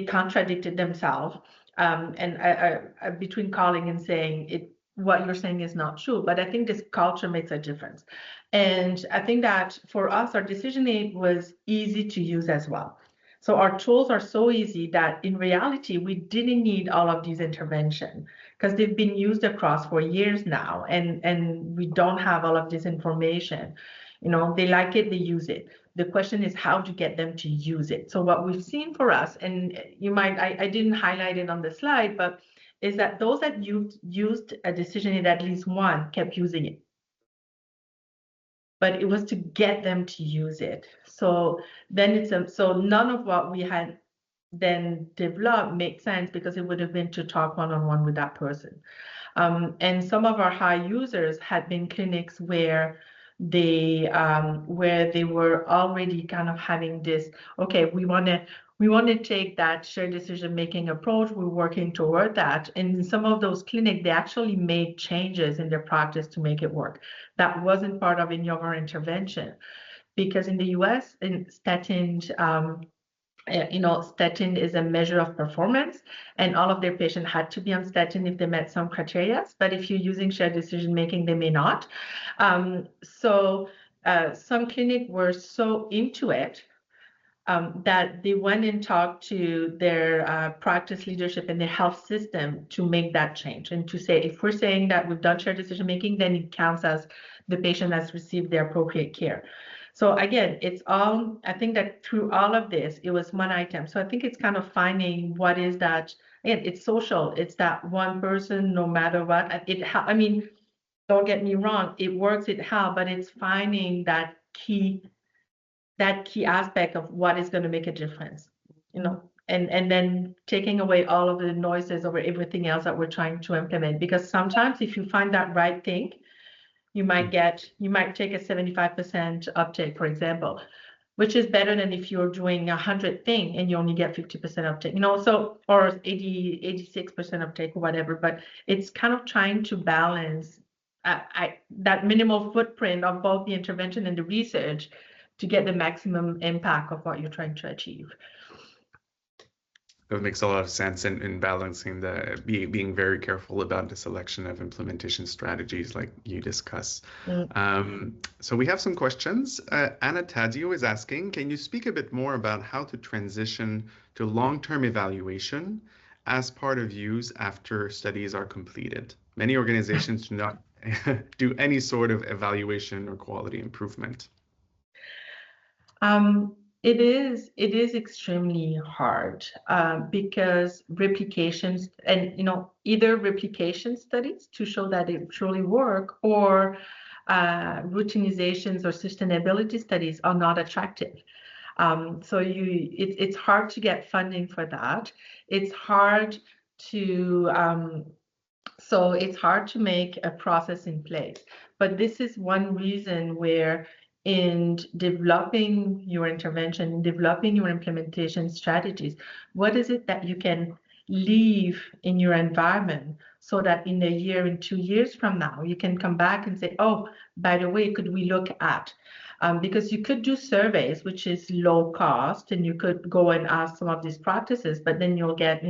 contradicted themselves. And between calling and saying what you're saying is not true, but I think this culture makes a difference. And I think that for us, our decision aid was easy to use as well. So our tools are so easy that in reality, we didn't need all of these intervention because they've been used across for years now, and we don't have all of this information. They like it, they use it. The question is how to get them to use it. So what we've seen for us, and I didn't highlight it on the slide, but is that those that used a decision aid, at least one kept using it. But it was to get them to use it. So then so none of what we had then developed makes sense because it would have been to talk one-on-one with that person. And some of our high users had been clinics where they were already kind of having this, okay, we want to take that shared decision-making approach. We're working toward that. And in some of those clinics, they actually made changes in their practice to make it work. That wasn't part of any of our intervention. Because in the US, in statins, statin is a measure of performance, and all of their patients had to be on statin if they met some criteria. But if you're using shared decision making, they may not. So some clinics were so into it that they went and talked to their practice leadership and their health system to make that change and to say, if we're saying that we've done shared decision making, then it counts as the patient has received the appropriate care. So again, it's all, I think that through all of this, it was one item. So I think it's kind of finding what is that, again, it's social. It's that one person, no matter what. I mean, don't get me wrong, it works, it helps, but it's finding that key aspect of what is going to make a difference, and then taking away all of the noises over everything else that we're trying to implement. Because sometimes if you find that right thing, you might take a 75% uptake, for example, which is better than if you're doing 100 thing and you only get 50% uptake, so, or 86% uptake or whatever. But it's kind of trying to balance that minimal footprint of both the intervention and the research to get the maximum impact of what you're trying to achieve. That makes a lot of sense in balancing being very careful about the selection of implementation strategies like you discuss. So we have some questions. Anna Tadio is asking, can you speak a bit more about how to transition to long-term evaluation as part of use after studies are completed? Many organizations do not do any sort of evaluation or quality improvement. It is extremely hard because replications and, either replication studies to show that it truly work, or routinizations or sustainability studies are not attractive. So it's hard to get funding for that. It's hard to make a process in place. But this is one reason where in developing your intervention, developing your implementation strategies, what is it that you can leave in your environment so that in a year and 2 years from now, you can come back and say, oh, by the way, could we look at? Because you could do surveys, which is low cost, and you could go and ask some of these practices, but then you'll get,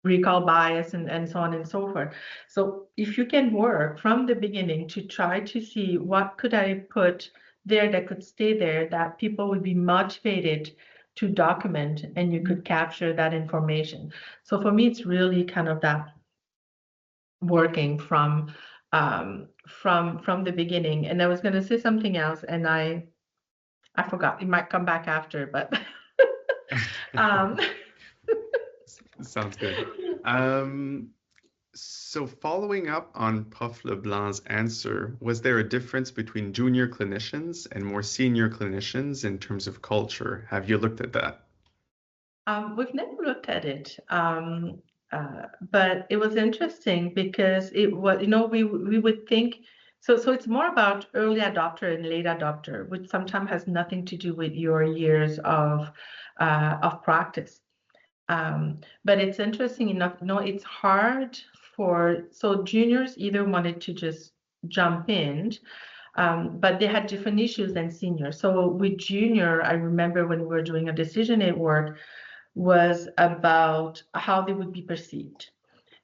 recall bias and so on and so forth. So if you can work from the beginning to try to see what could I put there that could stay there, that people would be motivated to document, and you could capture that information. So for me, it's really kind of that working from the beginning. And I was going to say something else, and I forgot. It might come back after, but Sounds good. So following up on Prof. Leblanc's answer, was there a difference between junior clinicians and more senior clinicians in terms of culture? Have you looked at that? We've never looked at it, but it was interesting because it was, we would think, so it's more about early adopter and late adopter, which sometimes has nothing to do with your years of practice. But it's interesting enough, it's hard so juniors either wanted to just jump in, but they had different issues than seniors. So with junior, I remember when we were doing a decision aid work, was about how they would be perceived.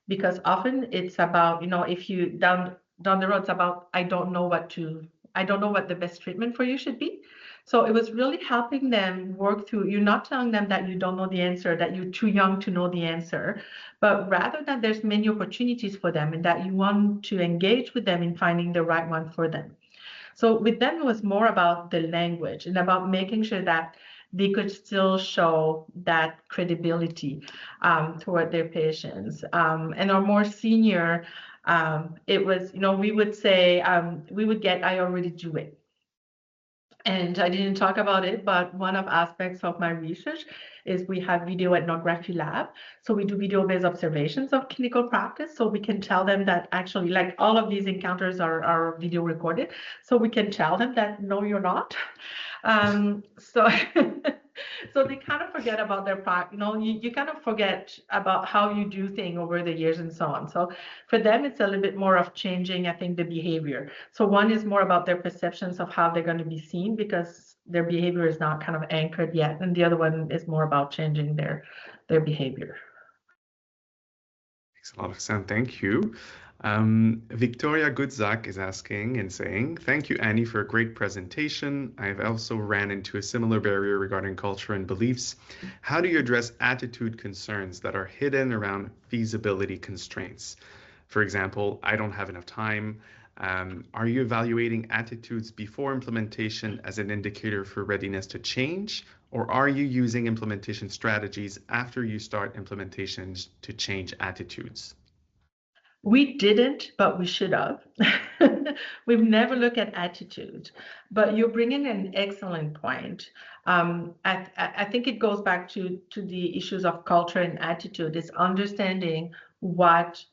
Because often it's about, if you down the road, it's about, I don't know what the best treatment for you should be. So it was really helping them work through, you're not telling them that you don't know the answer, that you're too young to know the answer, but rather that there's many opportunities for them and that you want to engage with them in finding the right one for them. So with them, it was more about the language and about making sure that they could still show that credibility toward their patients. And our more senior, it was, we would say, we would get, I already do it. And I didn't talk about it, but one of aspects of my research is we have video ethnography lab. So we do video-based observations of clinical practice. So we can tell them that actually, like, all of these encounters are video recorded. So we can tell them that, no, you're not. So so they kind of forget about their practice. You kind of forget about how you do things over the years and so on. So for them, it's a little bit more of changing, I think, the behavior. So one is more about their perceptions of how they're going to be seen because their behavior is not kind of anchored yet. And the other one is more about changing their behavior. Makes a lot of sense. Thank you. Victoria Goodzak is asking and saying, thank you, Annie, for a great presentation. I've also ran into a similar barrier regarding culture and beliefs. How do you address attitude concerns that are hidden around feasibility constraints? For example, I don't have enough time. Are you evaluating attitudes before implementation as an indicator for readiness to change, or are you using implementation strategies after you start implementations to change attitudes? We didn't, but we should have. We've never looked at attitude, but you're bringing an excellent point. I think it goes back to the issues of culture and attitude. Is understanding what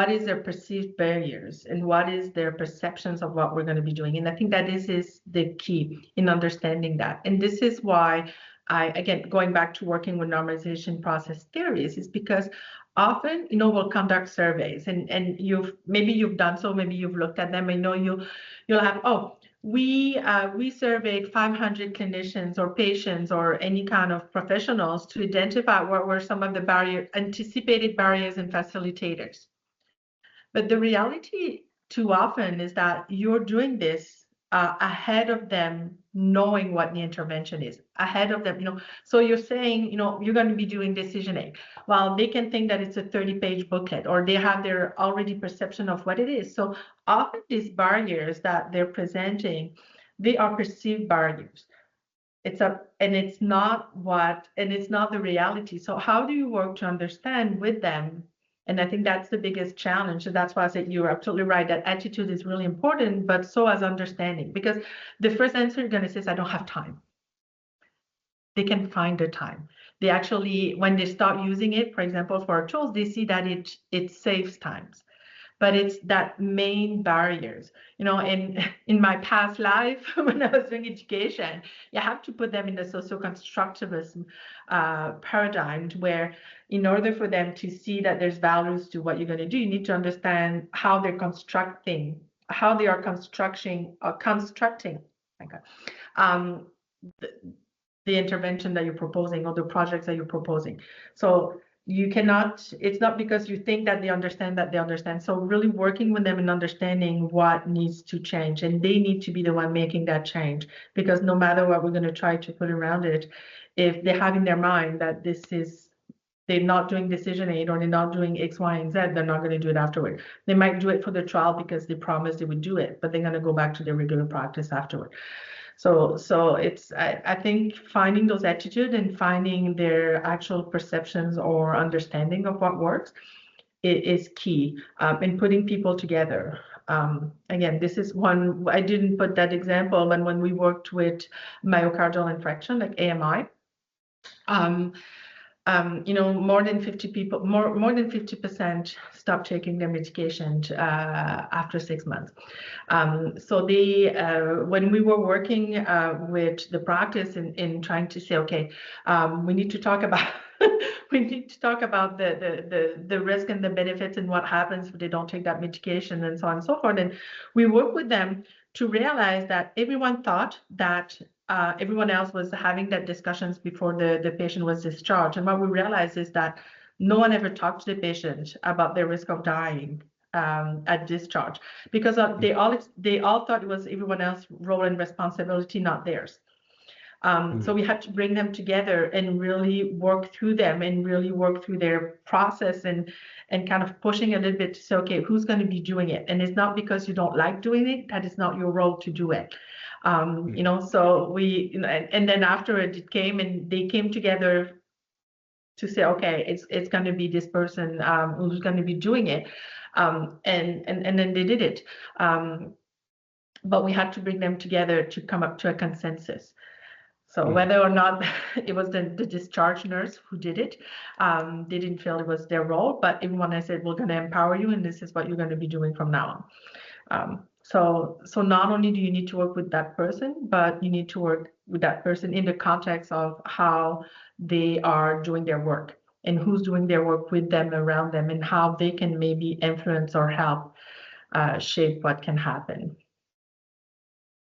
is their perceived barriers and what is their perceptions of what we're going to be doing. And I think that this is the key in understanding that. And this is why again, going back to working with normalization process theories, is because often, we'll conduct surveys, and maybe you've done so, maybe you've looked at them, and you'll have, oh, we surveyed 500 clinicians or patients or any kind of professionals to identify what were some of the anticipated barriers and facilitators. But the reality too often is that you're doing this ahead of them knowing what the intervention is, ahead of them, so you're saying, you're going to be doing decision aid. Well, they can think that it's a 30-page booklet, or they have their already perception of what it is. So often these barriers that they're presenting, they are perceived barriers. It's not the reality. So how do you work to understand with them? And I think that's the biggest challenge. So that's why I said you're absolutely right, that attitude is really important, but so as understanding. Because the first answer you're going to say is, I don't have time. They can find the time. They actually, when they start using it, for example, for our tools, they see that it saves times. But it's that main barriers. In my past life, when I was doing education, you have to put them in the socio-constructivism paradigm, where in order for them to see that there's values to what you're going to do, you need to understand how they're constructing, how they are constructing the intervention that you're proposing or the projects that you're proposing. So you cannot, it's not because you think that they understand. So really working with them and understanding what needs to change, and they need to be the one making that change, because no matter what we're going to try to put around it, if they have in their mind that they're not doing decision aid, or they're not doing X, Y, and Z, they're not going to do it afterward. They might do it for the trial because they promised they would do it, but they're going to go back to their regular practice afterward. So it's, I think finding those attitudes and finding their actual perceptions or understanding of what works is key, in putting people together. Again, this is one, I didn't put that example, but when we worked with myocardial infarction, like AMI, more than 50% stop taking their medication after 6 months. So when we were working with the practice in trying to say, okay, we need to talk about the risk and the benefits and what happens if they don't take that medication, and so on and so forth. And we work with them to realize that everyone thought that everyone else was having that discussions before the patient was discharged. And what we realized is that no one ever talked to the patient about their risk of dying at discharge, because they all thought it was everyone else's role and responsibility, not theirs. So we had to bring them together and really work through them and really work through their process and kind of pushing a little bit to say, okay, who's going to be doing it? And it's not because you don't like doing it, that is not your role to do it. So we, and then afterward it came, and they came together to say, okay, it's going to be this person who's going to be doing it. And then they did it. But we had to bring them together to come up to a consensus. So whether or not it was the discharge nurse who did it, they didn't feel it was their role, but everyone has said, we're going to empower you, and this is what you're going to be doing from now on. So not only do you need to work with that person, but you need to work with that person in the context of how they are doing their work and who's doing their work with them, around them, and how they can maybe influence or help shape what can happen.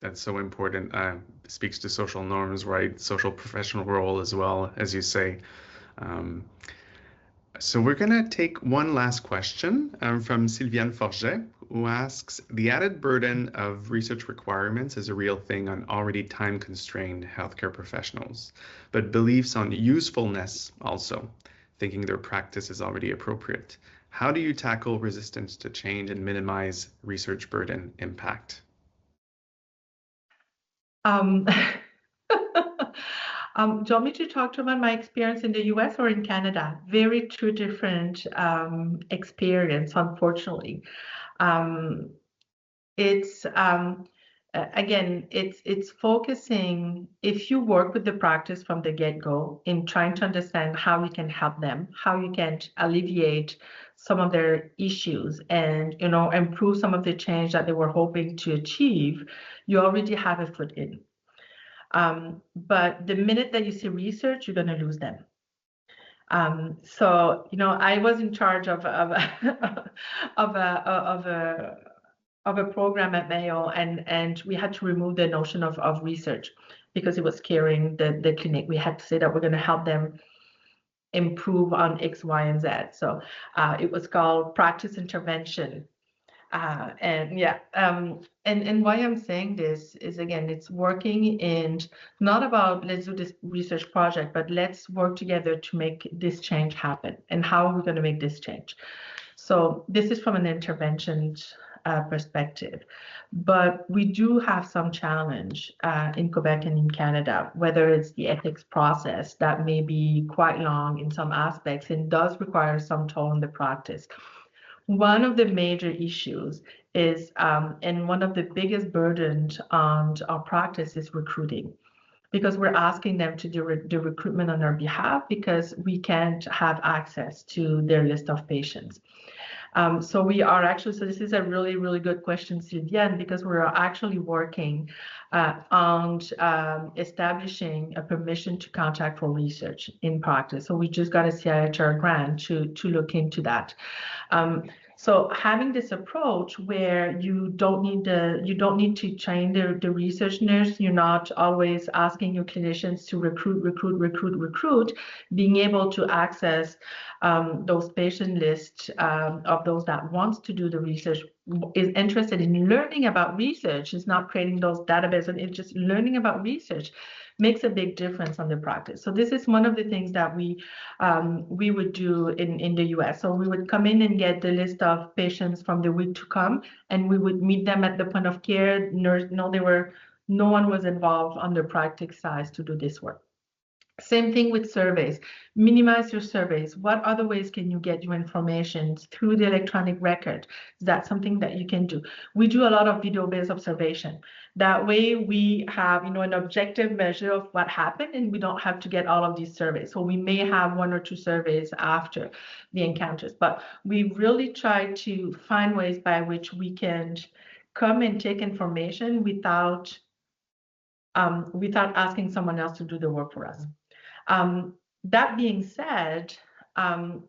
That's so important. Speaks to social norms, right? Social professional role as well, as you say. So we're going to take one last question from Sylviane Forget, who asks, the added burden of research requirements is a real thing on already time-constrained healthcare professionals, but beliefs on usefulness also, thinking their practice is already appropriate. how do you tackle resistance to change and minimize research burden impact? Do you want me to talk about my experience in the US or in Canada? Very two different experience, unfortunately. It's again, it's focusing, if you work with the practice from the get-go in trying to understand how you can help them, how you can alleviate some of their issues and, you know, improve some of the change that they were hoping to achieve, you already have a foot in. But the minute that you see research, you're going to lose them. So, you know, I was in charge of a program at Mayo, and we had to remove the notion of research because it was scaring the clinic. We had to say that we're going to help them improve on X, Y, and Z. So it was called practice intervention. And why I'm saying this is, again, it's working in not about let's do this research project, but let's work together to make this change happen. And how are we going to make this change? So this is from an intervention perspective, but we do have some challenge in Quebec and in Canada, whether it's the ethics process that may be quite long in some aspects and does require some toll in the practice. One of the major issues is, and one of the biggest burdens on our practice is recruiting, because we're asking them to do the recruitment on our behalf because we can't have access to their list of patients. So we are actually, so this is a really, really good question, Sylviane, because we're actually working on establishing a permission to contract for research in practice. So we just got a CIHR grant to look into that. So having this approach where you don't need to train the research nurse, you're not always asking your clinicians to recruit, being able to access those patient lists of those that wants to do the research, is interested in learning about research, is not creating those databases, and it's just learning about research, makes a big difference on the practice. So this is one of the things that we would do in the US. So we would come in and get the list of patients from the week to come, and we would meet them at the point of care. No one was involved on the practice side to do this work. Same thing with surveys. Minimize your surveys. What other ways can you get your information through the electronic record? Is that something that you can do? We do a lot of video-based observation. That way we have, you know, an objective measure of what happened, and we don't have to get all of these surveys. So we may have 1 or 2 surveys after the encounters, but we really try to find ways by which we can come and take information without asking someone else to do the work for us. That being said,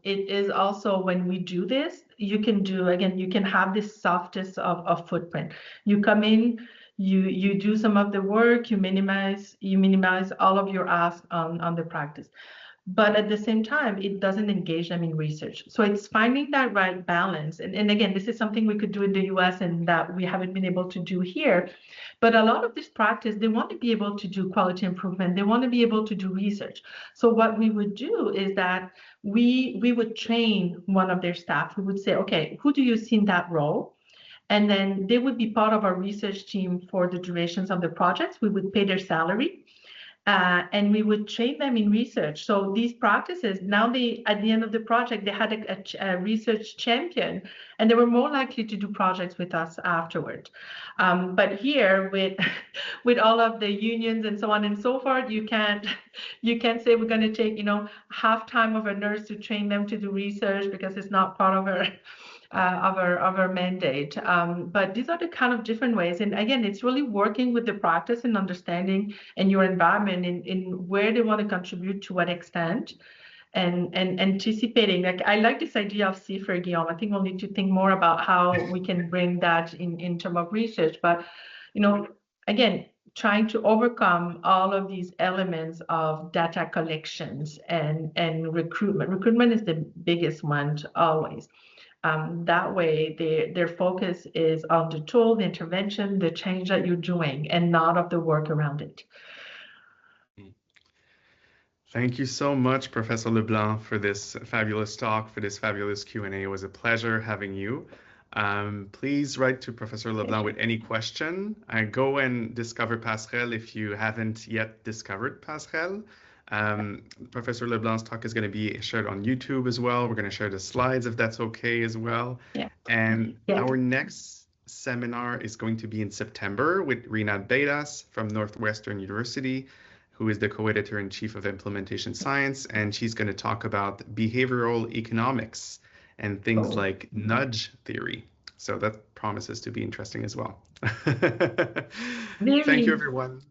it is also, when we do this, you can do, again, you can have this softest of footprint. You come in, you do some of the work, you minimize all of your ask on the practice. But at the same time, it doesn't engage them in research. So it's finding that right balance. And again, this is something we could do in the US and that we haven't been able to do here. But a lot of this practice, they want to be able to do quality improvement. They want to be able to do research. So what we would do is that we would train one of their staff. We would say, okay, who do you see in that role? And then they would be part of our research team for the durations of the projects. We would pay their salary. And we would train them in research. So these practices, now at the end of the project, they had a research champion, and they were more likely to do projects with us afterward. But here, with all of the unions and so on and so forth, you can't say we're going to take, you know, half time of a nurse to train them to do research because it's not part of our mandate. But these are the kind of different ways. And again, it's really working with the practice and understanding and your environment in where they want to contribute, to what extent, and anticipating. Like, I like this idea of CIFR, Guillaume. I think we'll need to think more about how we can bring that in terms of research. But, you know, again, trying to overcome all of these elements of data collections and recruitment. Recruitment is the biggest one always. That way, their focus is on the tool, the intervention, the change that you're doing, and not of the work around it. Thank you so much, Professor Leblanc, for this fabulous talk, for this fabulous Q&A. It was a pleasure having you. Please write to Professor Leblanc with any question. Go and discover Passerelle if you haven't yet discovered Passerelle. Professor Leblanc's talk is going to be shared on YouTube as well. We're going to share the slides if that's okay as well. Yeah. And Yeah. our next seminar is going to be in September with Rinat Beiras from Northwestern University, who is the co-editor-in-chief of Implementation Science, and she's going to talk about behavioral economics and things like nudge theory. So that promises to be interesting as well. Thank you, everyone.